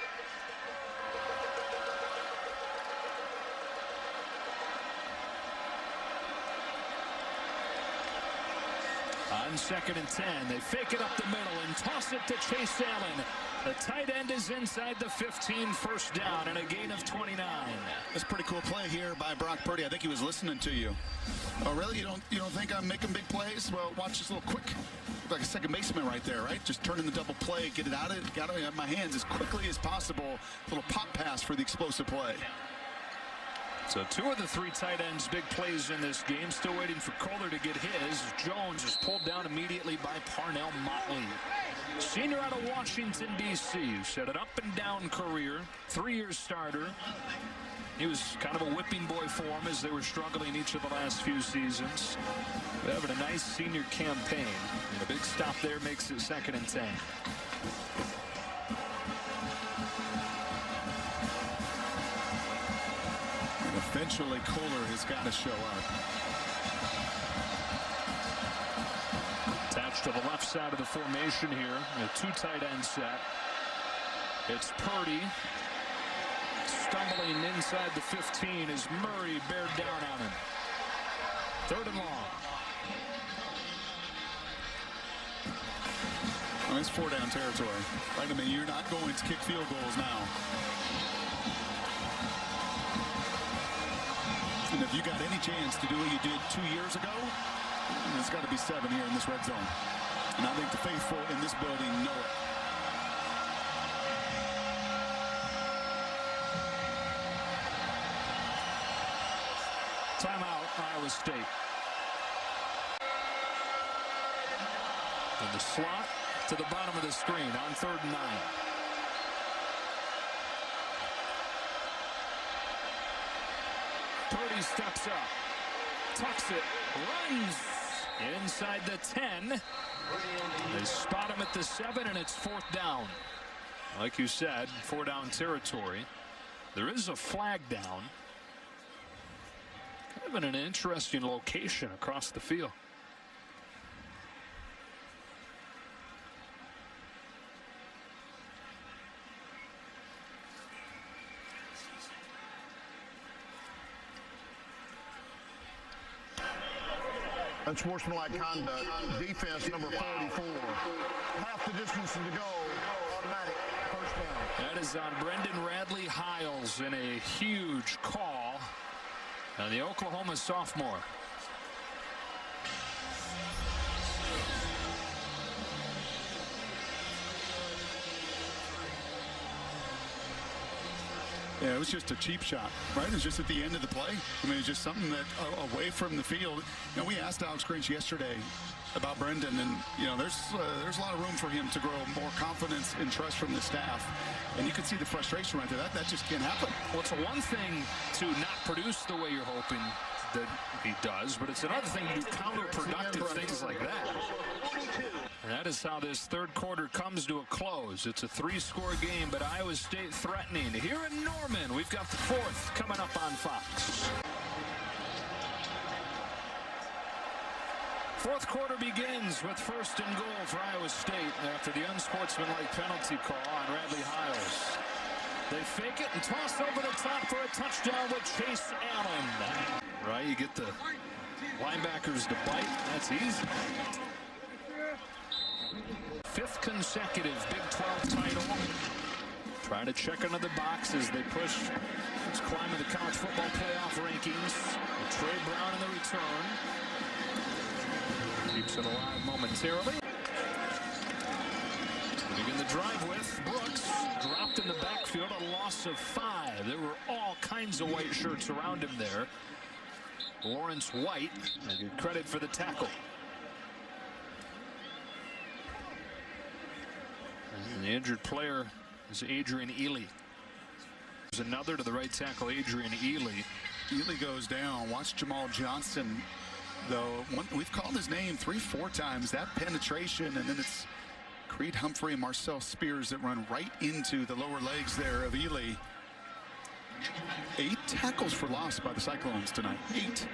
On second and 10, they fake it up the middle and toss it to Chase Allen. The tight end is inside the 15, first down, and a gain of 29. That's a pretty cool play here by Brock Purdy. I think he was listening to you. Oh, really? You don't think I'm making big plays? Well, watch this little quick, like a second baseman right there, right? Just turning the double play, get it out of my hands as quickly as possible. Little pop pass for the explosive play. So 2 of the 3 tight ends, big plays in this game. Still waiting for Kohler to get his. Jones is pulled down immediately by Parnell Motley. Senior out of Washington, D.C. Set an up-and-down career. 3-year starter. He was kind of a whipping boy for them as they were struggling each of the last few seasons. They're having a nice senior campaign. And a big stop there makes it second and 10. Eventually, Kohler has got to show up. Attached to the left side of the formation here, a 2 tight end set. It's Purdy stumbling inside the 15 as Murray bared down on him. 3rd and long. Well, it's 4-down territory. Right? I mean, you're not going to kick field goals now. And if you got any chance to do what you did 2 years ago, it's got to be 7 here in this red zone. And I think the faithful in this building know it. Timeout, Iowa State. In the slot to the bottom of the screen on 3rd and 9. Purdy steps up, tucks it, runs inside the 10. They spot him at the 7, and it's 4th down. Like you said, 4-down territory. There is a flag down. Kind of in an interesting location across the field. Unsportsmanlike conduct. Defense number 44. Half the distance to go. Automatic. First down. That is on Brendan Radley Hiles in a huge call on the Oklahoma sophomore. Yeah, it was just a cheap shot, right? It was just at the end of the play. I mean, it's just something that away from the field. You know, we asked Alex Grinch yesterday about Brendan, and you know, there's a lot of room for him to grow more confidence and trust from the staff. And you can see the frustration right there. That just can't happen. Well, it's one thing to not produce the way you're hoping that he does, but it's another thing to do counterproductive things like that. And that is how this third quarter comes to a close. It's a 3-score game, but Iowa State threatening. Here in Norman, we've got the fourth coming up on Fox. Fourth quarter begins with first and goal for Iowa State after the unsportsmanlike penalty call on Radley Hiles. They fake it and toss over the top for a touchdown with Chase Allen. Right, you get the linebackers to bite. That's easy. Fifth consecutive Big 12 title. Trying to check into the boxes. They push. It's climbing the college football playoff rankings. And Trey Brown in the return. Keeps it alive momentarily. Begin the drive with Brooks. Dropped in the backfield, a loss of 5. There were all kinds of white shirts around him there. Lawrence White, I give credit for the tackle. And the injured player is Adrian Ely. There's another to the right tackle, Adrian Ely. Ely goes down. Watch Jamal Johnson, though. We've called his name 3-4 times. That penetration, and then it's Creed Humphrey and Marcel Spears that run right into the lower legs there of Ely. 8 tackles for loss by the Cyclones tonight. 8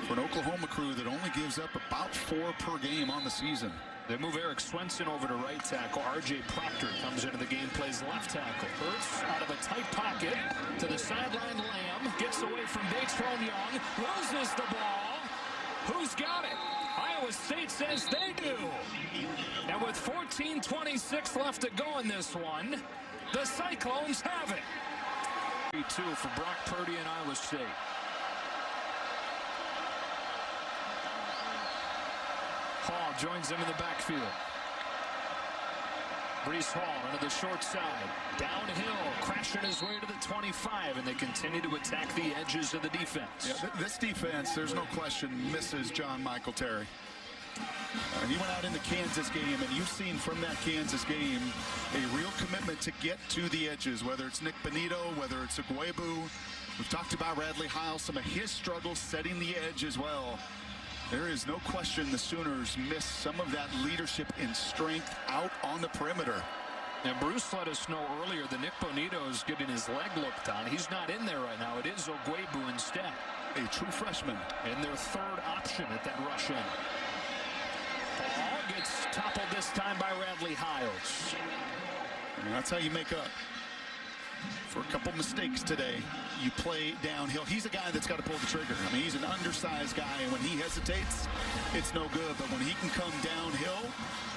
for an Oklahoma crew that only gives up about 4 per game on the season. They move Eric Swenson over to right tackle. R.J. Proctor comes into the game, plays left tackle. Hurts out of a tight pocket to the sideline. Lamb gets away from Datrone Young, loses the ball. Who's got it? Iowa State says they do. And with 14:26 left to go in this one, the Cyclones have it. 3-2 for Brock Purdy and Iowa State. Hall joins them in the backfield. Brees Hall into the short side. Downhill, crashing his way to the 25, and they continue to attack the edges of the defense. Yeah, this defense, there's no question, misses John Michael Terry. He went out in the Kansas game, and you've seen from that Kansas game a real commitment to get to the edges, whether it's Nick Benito, whether it's Agwebu. We've talked about Radley Hiles, some of his struggles setting the edge as well. There is no question the Sooners miss some of that leadership and strength out on the perimeter. And Bruce let us know earlier that Nick Bonito is getting his leg looked on. He's not in there right now. It is Ogwebu instead. A true freshman. And their third option at that rush end. Ball gets toppled this time by Radley Hiles. And that's how you make up for a couple mistakes today. You play downhill. He's a guy that's got to pull the trigger. I mean, he's an undersized guy, and when he hesitates, it's no good. But when he can come downhill,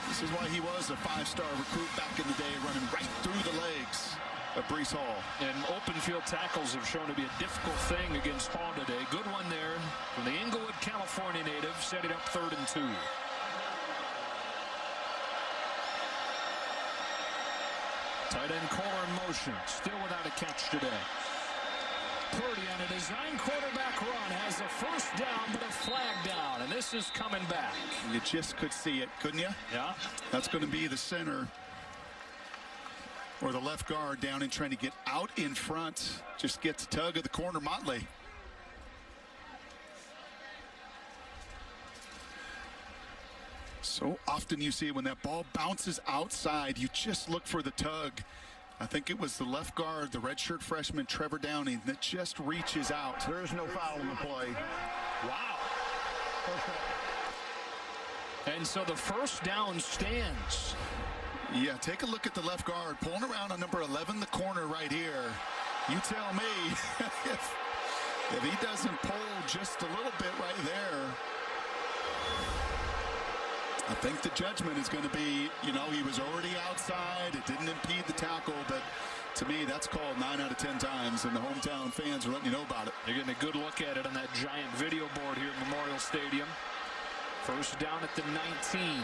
this is why he was a 5-star recruit back in the day, running right through the legs of Brees Hall. And open field tackles have shown to be a difficult thing against Hall today. Good one there from the Inglewood, California native, setting up 3rd and 2. Tight end Kohler in motion, still without a catch today. Purdy on a design quarterback run has a first down, but a flag down, and this is coming back. You just could see it, couldn't you? Yeah. That's going to be the center or the left guard down and trying to get out in front. Just gets a tug of the corner, Motley. So often you see it when that ball bounces outside, you just look for the tug. I think it was the left guard, the redshirt freshman Trevor Downing, that just reaches out. There is no foul in the play. Wow. And so the first down stands. Yeah, take a look at the left guard pulling around on number 11, the corner right here. You tell me if he doesn't pull just a little bit right there, I think the judgment is going to be, you know, he was already outside. It didn't impede the tackle, but to me, that's called 9 out of 10 times, and the hometown fans are letting you know about it. You're getting a good look at it on that giant video board here at Memorial Stadium. First down at the 19.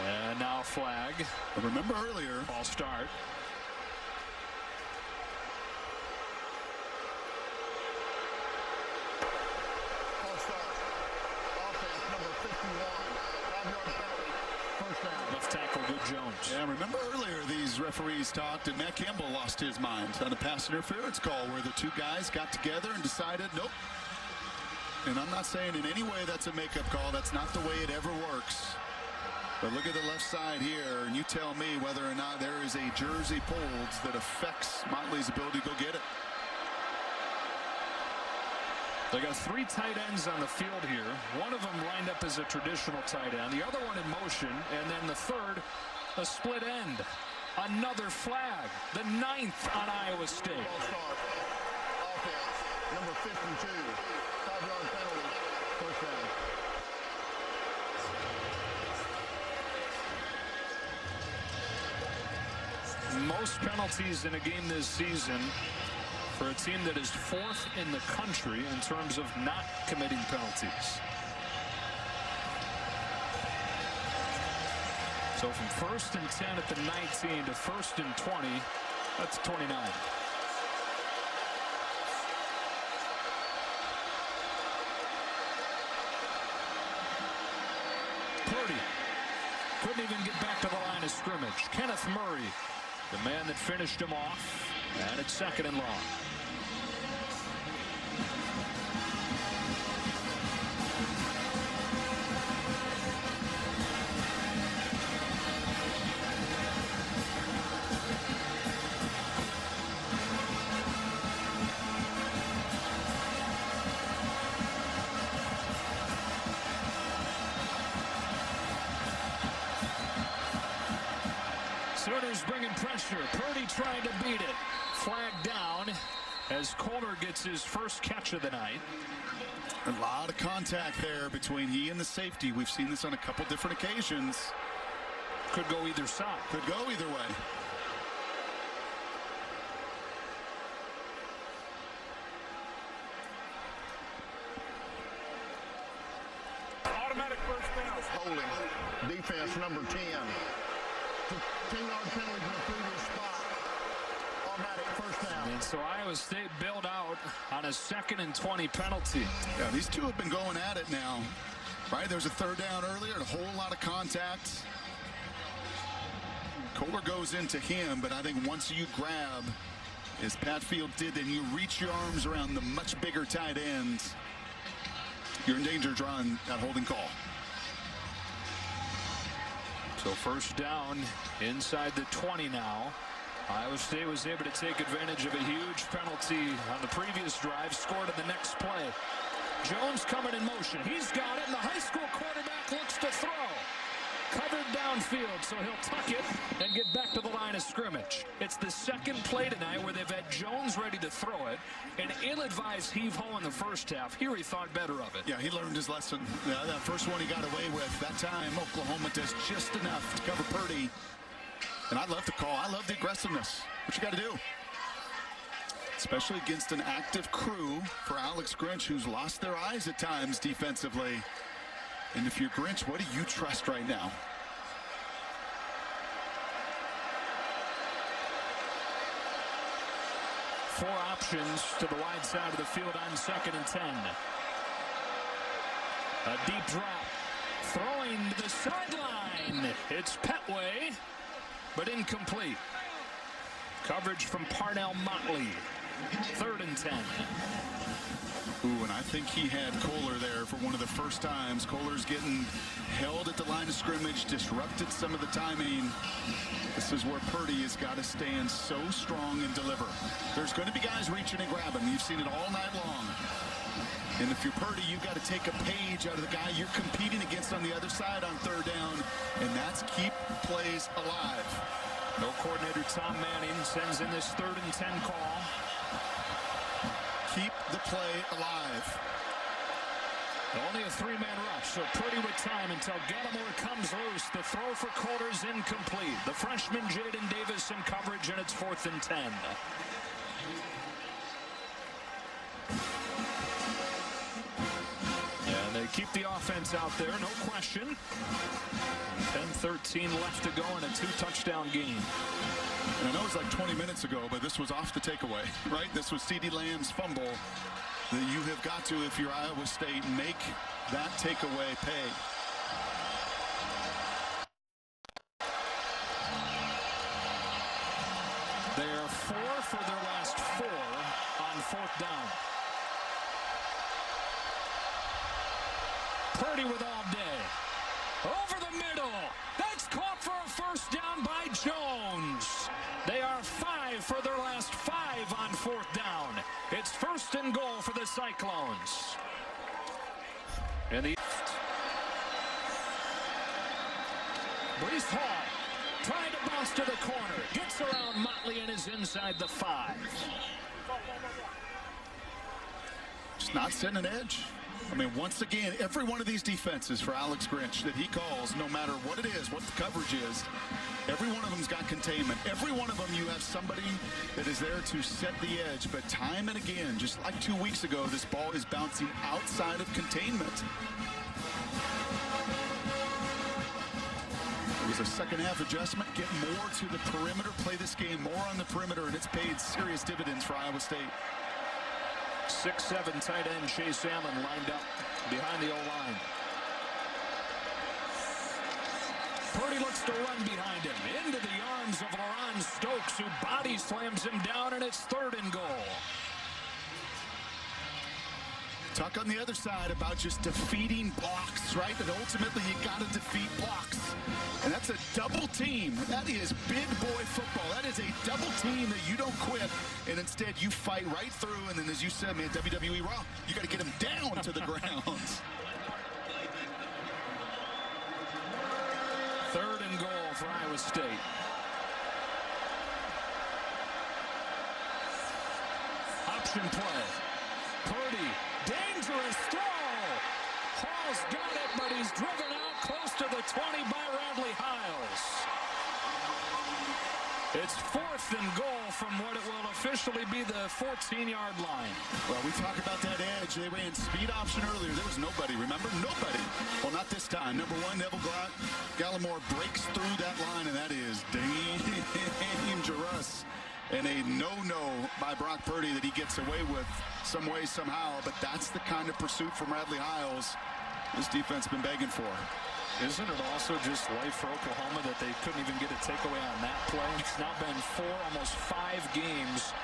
And now flag. But remember earlier, False start. good Jones. Yeah, remember earlier these referees talked, and Matt Campbell lost his mind on a pass interference call where the two guys got together and decided, nope. And I'm not saying in any way that's a makeup call. That's not the way it ever works. But look at the left side here, and you tell me whether or not there is a jersey pulled that affects Motley's ability to go get it. They got three tight ends on the field here. One of them lined up as a traditional tight end. The other one in motion. And then the third, a split end. Another flag. The 9th on Iowa State. Offense, number 52. 5-yard penalty. First down. Most penalties in a game this season for a team that is 4th in the country in terms of not committing penalties. So from 1st and 10 at the 19 to 1st and 20, that's 29. Purdy couldn't even get back to the line of scrimmage. Kenneth Murray, the man that finished him off, and it's 2nd and long. Sooners bringing pressure. Purdy trying to beat it. Flag down as Kohler gets his first catch of the night. A lot of contact there between he and the safety. We've seen this on a couple different occasions. Could go either side. Could go either way. Automatic first down. Holding. Defense number 10. 10-yard penalty from the previous spot. Automatic first down. And so Iowa State bailed out on a 2nd and 20 penalty. Yeah, these two have been going at it now. Right, there was a 3rd down earlier, a whole lot of contact. Kohler goes into him, but I think once you grab, as Pat Field did, then you reach your arms around the much bigger tight end, you're in danger of drawing that holding call. So first down inside the 20 now. Iowa State was able to take advantage of a huge penalty on the previous drive, scored in the next play. Jones coming in motion. He's got it, and the high school quarterback looks to throw. Covered downfield, so he'll tuck it and get back to the line of scrimmage. It's the 2nd play tonight where they've had Jones ready to throw it. An ill-advised heave-ho in the first half. Here he thought better of it. Yeah, he learned his lesson. Yeah, that first one he got away with. That time, Oklahoma does just enough to cover Purdy. And I love the call. I love the aggressiveness. What you got to do? Especially against an active crew for Alex Grinch, who's lost their eyes at times defensively. And if you're Grinch, what do you trust right now? Four options to the wide side of the field on 2nd and 10. A deep drop. Throwing to the sideline. It's Petway, but incomplete. Coverage from Parnell Motley. 3rd and 10. Ooh, and I think he had Kohler there for one of the first times. Kohler's getting held at the line of scrimmage, disrupted some of the timing. This is where Purdy has got to stand so strong and deliver. There's going to be guys reaching and grabbing. You've seen it all night long. And if you're Purdy, you've got to take a page out of the guy you're competing against on the other side on 3rd down, and that's keep plays alive. No coordinator Tom Manning sends in this 3rd and 10 call. Keep the play alive. Only a 3-man rush, so Purdy with time until Gallimore comes loose. The throw for Kohler's incomplete. The freshman Jaden Davis in coverage, and it's 4th and 10. And they keep the offense out there, no question. 10-13 left to go in a 2-touchdown game. And I know it's like 20 minutes ago, but this was off the takeaway, right? This was CeeDee Lamb's fumble that you have got to, if you're Iowa State, make that takeaway pay. 4 for their last 4 on 4th down. Purdy with all day. Over the middle. That's caught for a first down by Jones. They are 5 for their last 5 on 4th down. It's 1st and goal for the Cyclones. And the Brees Hall trying to bounce to the corner. Gets around Motley and is inside the 5. Just not setting an edge. I mean, once again, every one of these defenses for Alex Grinch that he calls, no matter what it is, what the coverage is, every one of them's got containment. Every one of them, you have somebody that is there to set the edge. But time and again, just like 2 weeks ago, this ball is bouncing outside of containment. It was a second-half adjustment. Get more to the perimeter, play this game more on the perimeter, and it's paid serious dividends for Iowa State. 6'7" tight end Chase Allen lined up behind the O-line. Purdy looks to run behind him into the arms of LaRon Stokes, who body slams him down, and it's 3rd and goal. Talk on the other side about just defeating blocks, right? And ultimately, you got to defeat blocks. And that's a double team. That is big boy football. That is a double team that you don't quit, and instead you fight right through. And then, as you said, man, WWE Raw, you got to get them down to the ground. 3rd and goal for Iowa State. Option play. Purdy, dangerous throw. Hall's got it, but he's driven out close to the 20 by Radley Hiles. It's 4th and goal from what it will officially be the 14-yard line. Well, we talk about that edge. They ran speed option earlier. There was nobody, remember? Nobody. Well, not this time. Number 1, Neville Gallimore breaks through that line, and that is dangerous. And a no-no by Brock Purdy that he gets away with some way, somehow. But that's the kind of pursuit from Radley Hiles this defense has been begging for. Isn't it also just life for Oklahoma that they couldn't even get a takeaway on that play? It's now been 4, almost 5 games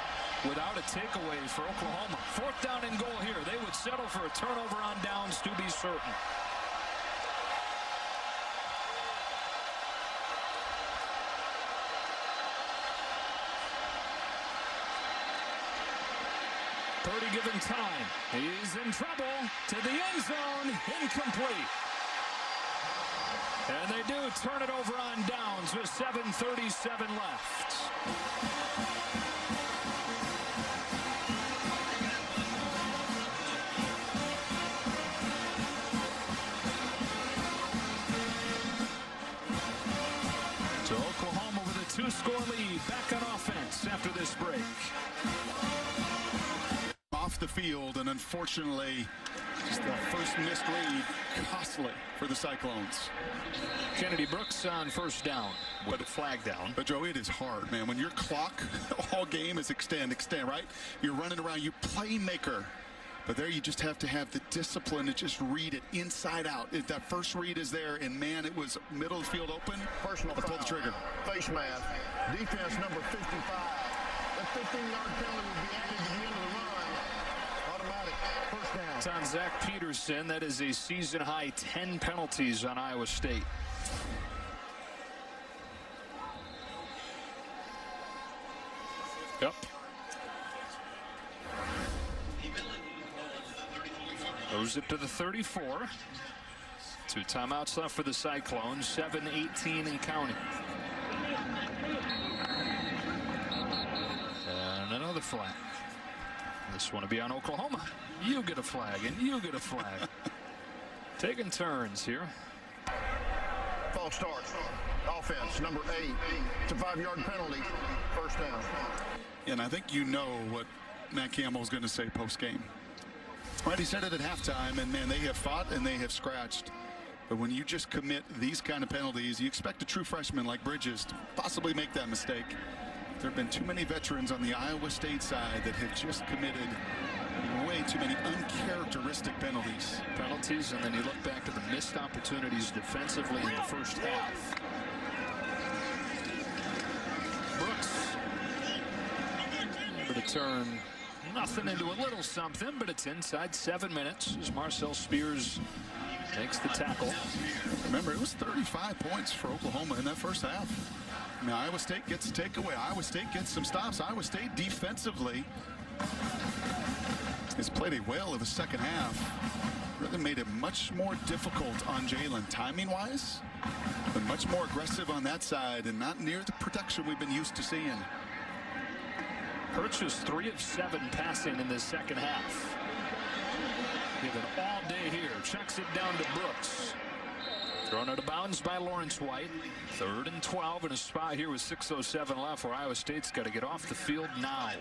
without a takeaway for Oklahoma. 4th down and goal here. They would settle for a turnover on downs to be certain. Purdy given time. He's in trouble. To the end zone. Incomplete. And they do turn it over on downs with 7:37 left. So Oklahoma with a 2-score lead. Back on offense after this break. Off the field, and unfortunately, just the first missed read, costly for the Cyclones. Kennedy Brooks on 1st down with a flag down. But Joe, it is hard, man. When your clock all game is extend, right? You're running around, you playmaker. But there you just have to have the discipline to just read it inside out. If that first read is there, and man, it was middle of the field open, Personal pull the trigger. Face mask. Defense number 55. That 15-yard penalty will be added to the end of the run. Automatic. First down. It's on Zach Peterson. That is a season-high 10 penalties on Iowa State. Yep. Goes it to the 34. 2 timeouts left for the Cyclones. 7:18 and counting. And another flag. This one will be on Oklahoma. You get a flag, and you get a flag. Taking turns here. False start. Offense, number 8. It's a 5-yard penalty. First down. And I think you know what Matt Campbell is going to say post-game. Right, he said it at halftime, and man, they have fought and they have scratched. But when you just commit these kind of penalties, you expect a true freshman like Bridges to possibly make that mistake. There have been too many veterans on the Iowa State side that have just committed way too many uncharacteristic penalties. And then you look back to the missed opportunities defensively in the first half. Brooks turn nothing into a little something, but it's inside 7 minutes as Marcel Spears makes the tackle. Remember, it was 35 points for Oklahoma in that first half. I mean, Iowa State gets a takeaway. Iowa State gets some stops. Iowa State defensively has played a whale of a second half. Really made it much more difficult on Jalen timing-wise, but much more aggressive on that side and not near the production we've been used to seeing. Hurts was 3 of 7 passing in the second half. Given all day here. Checks it down to Brooks. Thrown out of bounds by Lawrence White. 3rd and 12 in a spot here with 6:07 left where Iowa State's got to get off the field now.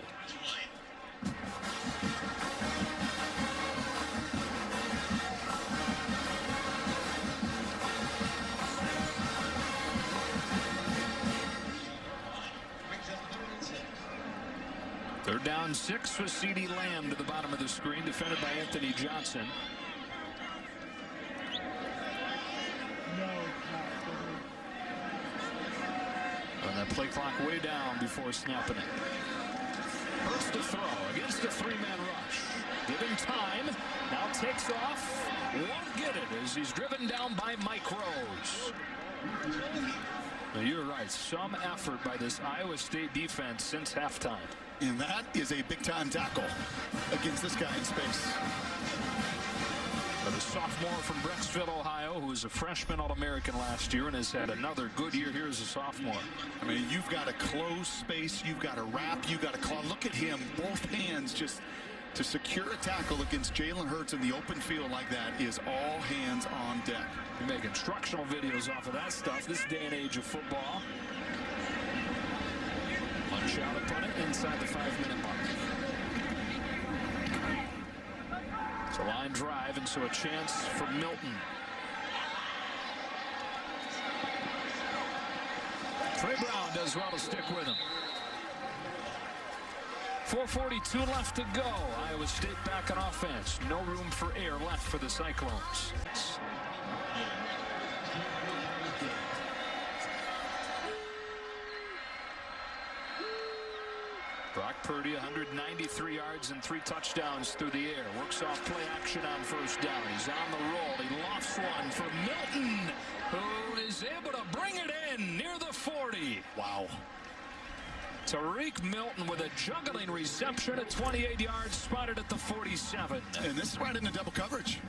Third down 6 with C.D. Lamb to the bottom of the screen, defended by Anthony Johnson. And that play clock way down before snapping it. First to throw against a 3-man rush. Given time, now takes off. Won't get it as he's driven down by Mike Rose. Now you're right, some effort by this Iowa State defense since halftime. And that is a big-time tackle against this guy in space. But a sophomore from Brecksville, Ohio, who was a freshman All-American last year and has had another good year here as a sophomore. I mean, you've got to close space, you've got to wrap, you've got to claw. Look at him, both hands just to secure a tackle against Jalen Hurts in the open field like that is all hands on deck. You make instructional videos off of that stuff this day and age of football. Punch out opponent inside the 5-minute mark. It's a line drive, and so a chance for Milton. Trey Brown does well to stick with him. 4:42 left to go. Iowa State back on offense. No room for air left for the Cyclones. Brock Purdy, 193 yards and 3 touchdowns through the air. Works off play action on first down. He's on the roll. He lofts one for Milton, who is able to bring it in near the 40. Wow. Tariq Milton with a juggling reception at 28 yards, spotted at the 47. And this is right into double coverage.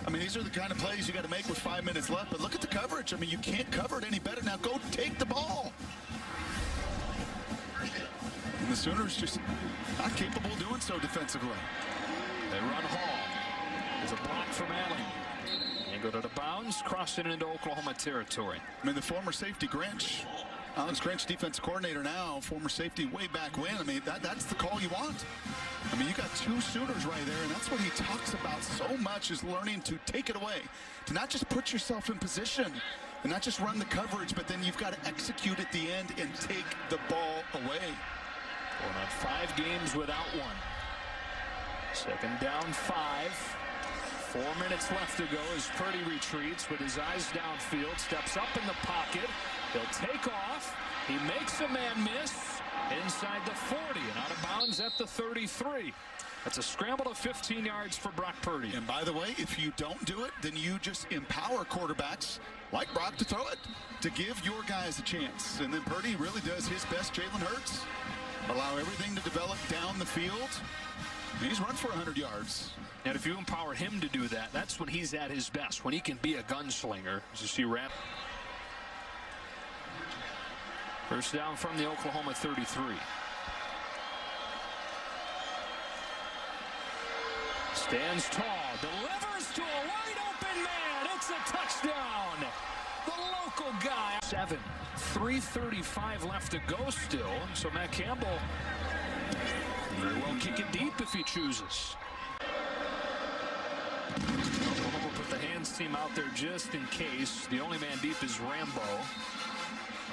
I mean, these are the kind of plays you got to make with 5 minutes left. But look at the coverage. I mean, you can't cover it any better. Now go take the ball. And the Sooners just not capable of doing so defensively. They run Hall. There's a block from Allen. And go to the bounds, crossing into Oklahoma territory. I mean, the former safety Grinch, Alex Grinch, defensive coordinator now, former safety way back when. I mean, that's the call you want. I mean, you got 2 Sooners right there, and that's what he talks about so much is learning to take it away, to not just put yourself in position and not just run the coverage, but then you've got to execute at the end and take the ball away. Going on 5 games without one. Second down 5. 4 minutes left to go as Purdy retreats with his eyes downfield, steps up in the pocket. He'll take off. He makes a man miss inside the 40 and out of bounds at the 33. That's a scramble of 15 yards for Brock Purdy. And by the way, if you don't do it, then you just empower quarterbacks like Brock to throw it, to give your guys a chance. And then Purdy really does his best, Jalen Hurts. Allow everything to develop down the field. And he's run for 100 yards. And if you empower him to do that, that's when he's at his best, when he can be a gunslinger. As you see, first down from the Oklahoma 33. Stands tall, delivers to a wide open man. It's a touchdown. The local guy. 3:35 left to go still. So Matt Campbell very well kick it deep if he chooses. Oklahoma put the hands team out there just in case. The only man deep is Rambo.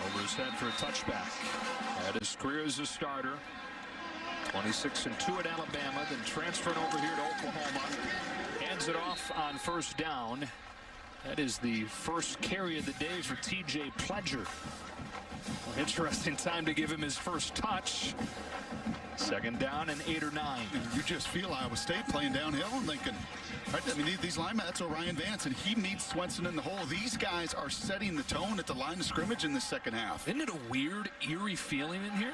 Over his head for a touchback. Had his career as a starter. 26-2 at Alabama, then transferring over here to Oklahoma. Hands it off on first down. That is the first carry of the day for TJ Pledger. Interesting time to give him his first touch. Second down and 8 or 9. And you just feel Iowa State playing downhill and thinking, right, I mean, these linemen, that's Orion Vance, and he meets Swenson in the hole. These guys are setting the tone at the line of scrimmage in the second half. Isn't it a weird, eerie feeling in here?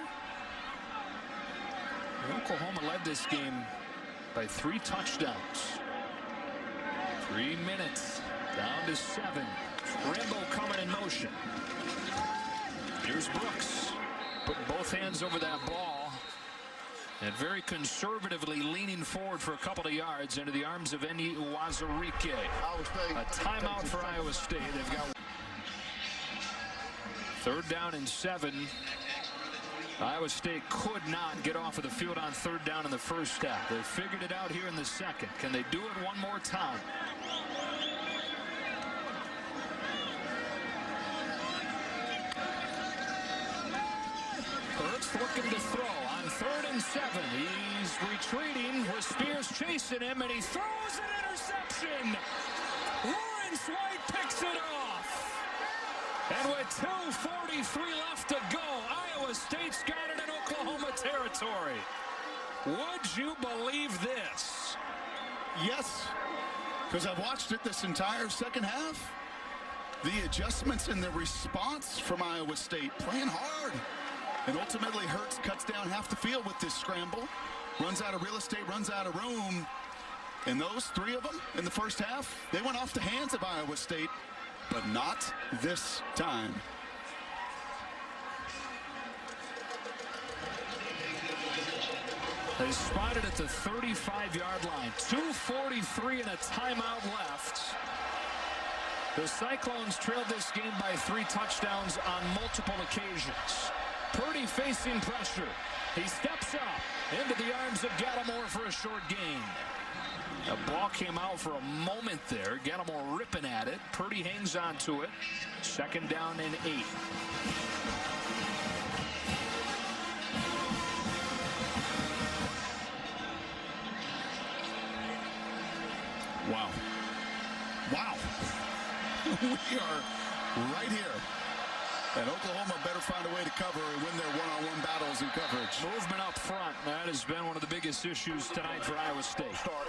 Oklahoma led this game by 3 touchdowns. 3 minutes, down to 7. Rambo coming in motion. Here's Brooks, putting both hands over that ball and very conservatively leaning forward for a couple of yards into the arms of Enyi Uwazurike. A timeout for Iowa State. They've got 3rd down and 7. Iowa State could not get off of the field on 3rd down in the first half. They figured it out here in the second. Can they do it one more time? Hurts looking to throw on 3rd and 7. He's retreating with Spears chasing him, and he throws an interception. Lawrence White picks it off. And with 2:43 left to go, Iowa State's got it in Oklahoma territory. Would you believe this? Yes, because I've watched it this entire second half. The adjustments and the response from Iowa State playing hard. And ultimately, Hurts cuts down half the field with this scramble. Runs out of real estate, runs out of room. And those 3 of them in the first half, they went off the hands of Iowa State, but not this time. They spotted at the 35-yard line. 2:43 and a timeout left. The Cyclones trailed this game by 3 touchdowns on multiple occasions. Purdy facing pressure. He steps up into the arms of Gallimore for a short gain. The ball came out for a moment there. Gallimore ripping at it. Purdy hangs on to it. 2nd down and 8. Wow. Wow. We are right here. And Oklahoma better find a way to cover and win their one-on-one battles in coverage. Movement up front. That has been one of the biggest issues tonight for Iowa State. Start.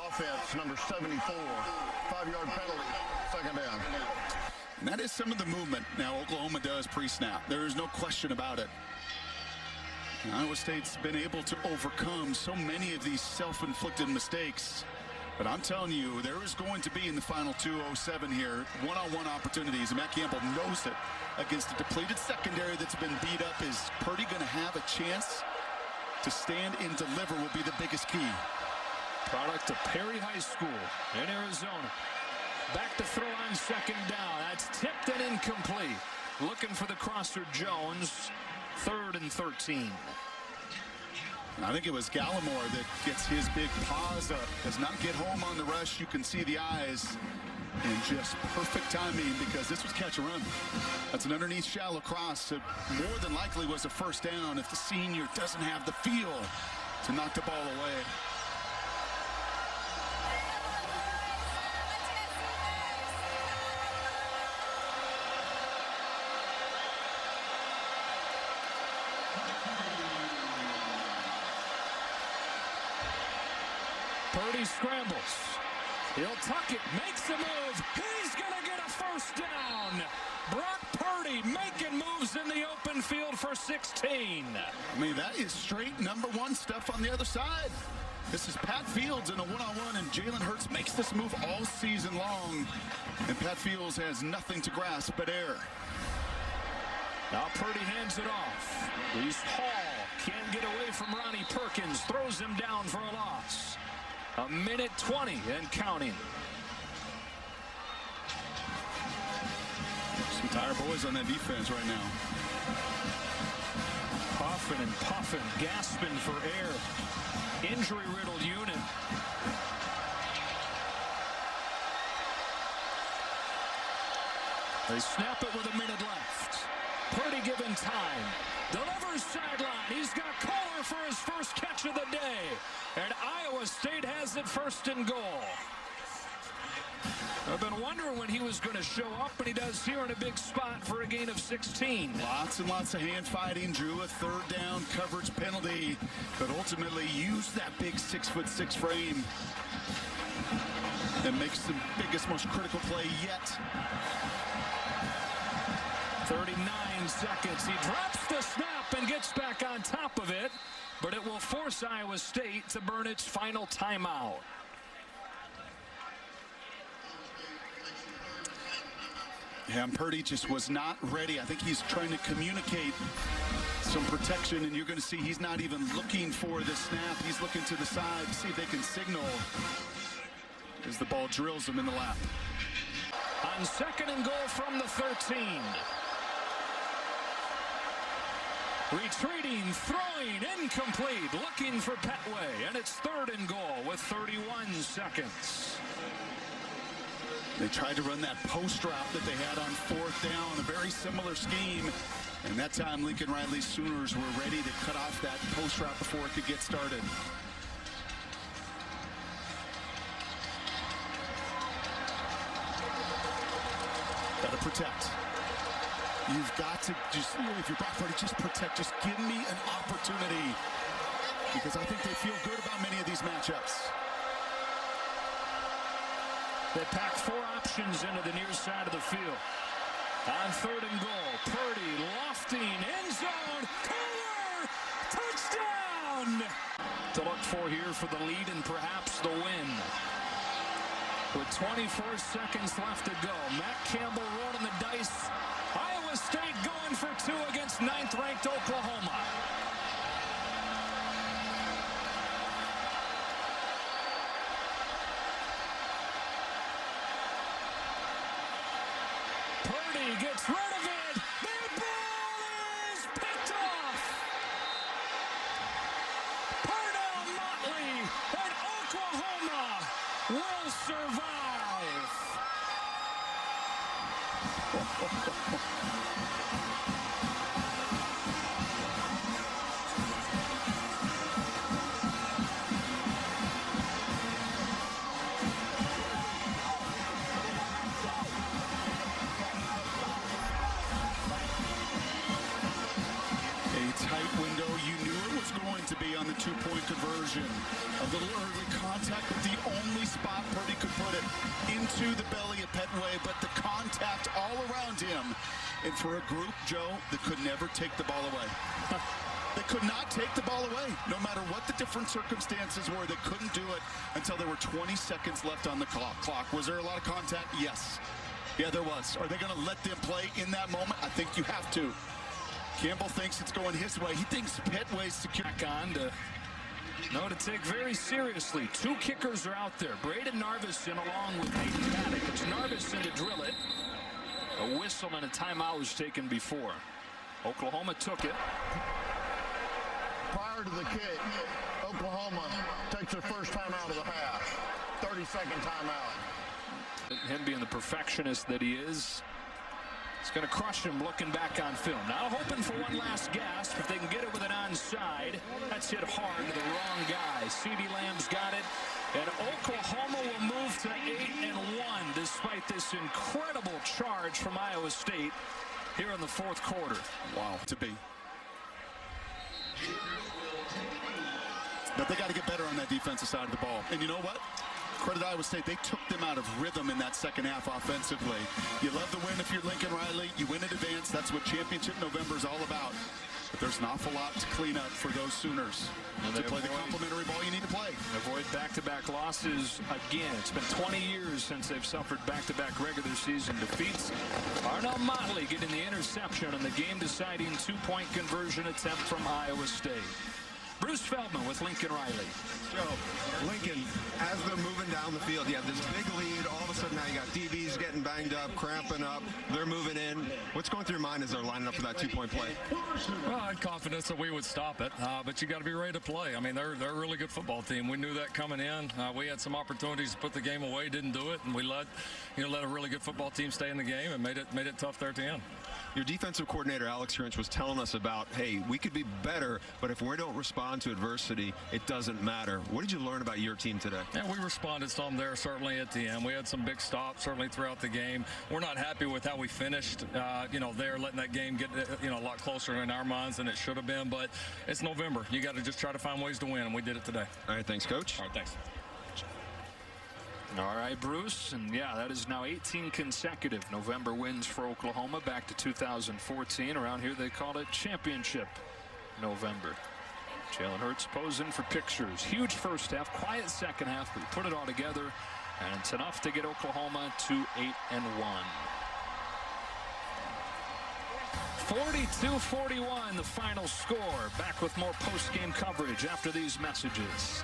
Offense, number 74. 5-yard penalty. 2nd down. And that is some of the movement now Oklahoma does pre-snap. There is no question about it. And Iowa State's been able to overcome so many of these self-inflicted mistakes. But I'm telling you, there is going to be in the final 2:07 here one-on-one opportunities. And Matt Campbell knows it. Against a depleted secondary that's been beat up, is Purdy going to have a chance to stand and deliver will be the biggest key. Product of Perry High School in Arizona. Back to throw on 2nd down. That's tipped and incomplete. Looking for the crosser Jones. 3rd and 13. And I think it was Gallimore that gets his big paws up. Does not get home on the rush. You can see the eyes. And just perfect timing because this was catch and run. That's an underneath shallow cross. It more than likely was a 1st down if the senior doesn't have the feel to knock the ball away. Purdy scrambles. He'll tuck it, makes a move. He's going to get a 1st down. Brock Purdy making moves in the open field for 16. I mean, that is straight number 1 stuff on the other side. This is Pat Fields in a one-on-one, and Jalen Hurts makes this move all season long. And Pat Fields has nothing to grasp but air. Now Purdy hands it off. Reese Hall can't get away from Ronnie Perkins. Throws him down for a loss. 1:20 and counting. Some tired boys on that defense right now. Puffing and puffing, gasping for air. Injury-riddled unit. They snap it with a minute left. Purdy given time. Delivers sideline. He's got Kohler for his first catch of the day. And Iowa State has it 1st and goal. I've been wondering when he was going to show up, and he does here in a big spot for a gain of 16. Lots and lots of hand fighting, drew a third down coverage penalty, but ultimately used that big 6'6" frame and makes the biggest, most critical play yet. 39 seconds. He drops the snap and gets back on top of it, but it will force Iowa State to burn its final timeout. Yeah, and Purdy just was not ready. I think he's trying to communicate some protection, and you're going to see he's not even looking for the snap. He's looking to the side to see if they can signal as the ball drills him in the lap. On 2nd and goal from the 13. Retreating, throwing, incomplete, looking for Petway, and it's 3rd and goal with 31 seconds. They tried to run that post route that they had on 4th down, a very similar scheme. And that time, Lincoln Riley's Sooners were ready to cut off that post route before it could get started. Got to protect. You've got to just, if you're Brock Purdy, just protect. Just give me an opportunity. Because I think they feel good about many of these matchups. They pack 4 options into the near side of the field. On 3rd and goal, Purdy lofting, end zone, Kohler, touchdown! To look for here for the lead and perhaps the win. With 24 seconds left to go, Matt Campbell rolling the dice. Iowa State going for 2 against 9th-ranked Oklahoma. Purdy gets rid of it. The ball is picked off. Purnell Motley and Oklahoma will survive. Window, you knew it was going to be on the 2-point conversion. A little early contact, but the only spot Purdy could put it into the belly of Petway, but the contact all around him. And for a group, Joe, that could never take the ball away. They could not take the ball away, no matter what the different circumstances were. They couldn't do it until there were 20 seconds left on the clock. Was there a lot of contact? Yes. Yeah, there was. Are they going to let them play in that moment? I think you have to. Campbell thinks it's going his way. He thinks Petway's secure. Back on to take very seriously. 2 kickers are out there. Braden Narveson along with Peyton Paddock. It's Narveson to drill it. A whistle and a timeout was taken before. Oklahoma took it. Prior to the kick, Oklahoma takes their first timeout of the half. 30-second timeout. Him being the perfectionist that he is, it's going to crush him looking back on film. Now hoping for one last gasp. If they can get it with an onside, that's hit hard to the wrong guy. CeeDee Lamb's got it. And Oklahoma will move to 8-1 despite this incredible charge from Iowa State here in the 4th quarter. Wow, to be. But they got to get better on that defensive side of the ball. And you know what? Credit Iowa State, they took them out of rhythm in that second half offensively. You love the win if you're Lincoln Riley. You win in advance. That's what Championship November is all about. But there's an awful lot to clean up for those Sooners to play the complementary ball you need to play. Avoid back-to-back losses again. It's been 20 years since they've suffered back-to-back regular season defeats. Arnell Motley getting the interception on the game-deciding 2-point conversion attempt from Iowa State. Bruce Feldman with Lincoln Riley. Joe, Lincoln, as they're moving down the field, you have this big lead. All of a sudden now you got DBs getting banged up, cramping up. They're moving in. What's going through your mind as they're lining up for that 2-point play? Well, I had confidence that we would stop it, but you got to be ready to play. I mean, they're a really good football team. We knew that coming in. We had some opportunities to put the game away, didn't do it, and we let a really good football team stay in the game and made it tough there at the end. Your defensive coordinator, Alex Grinch, was telling us about, hey, we could be better, but if we don't respond to adversity, it doesn't matter. What did you learn about your team today? Yeah, we responded some there, certainly at the end. We had some big stops, certainly throughout the game. We're not happy with how we finished, there, letting that game get, a lot closer in our minds than it should have been. But it's November. You got to just try to find ways to win, and we did it today. All right, thanks, Coach. All right, thanks. All right, Bruce, and yeah, that is now 18 consecutive November wins for Oklahoma back to 2014. Around here they called it Championship November. Jalen Hurts posing for pictures. Huge first half, quiet second half, but put it all together, and it's enough to get Oklahoma to 8-1. 42-41 the final score. Back with more post-game coverage after these messages.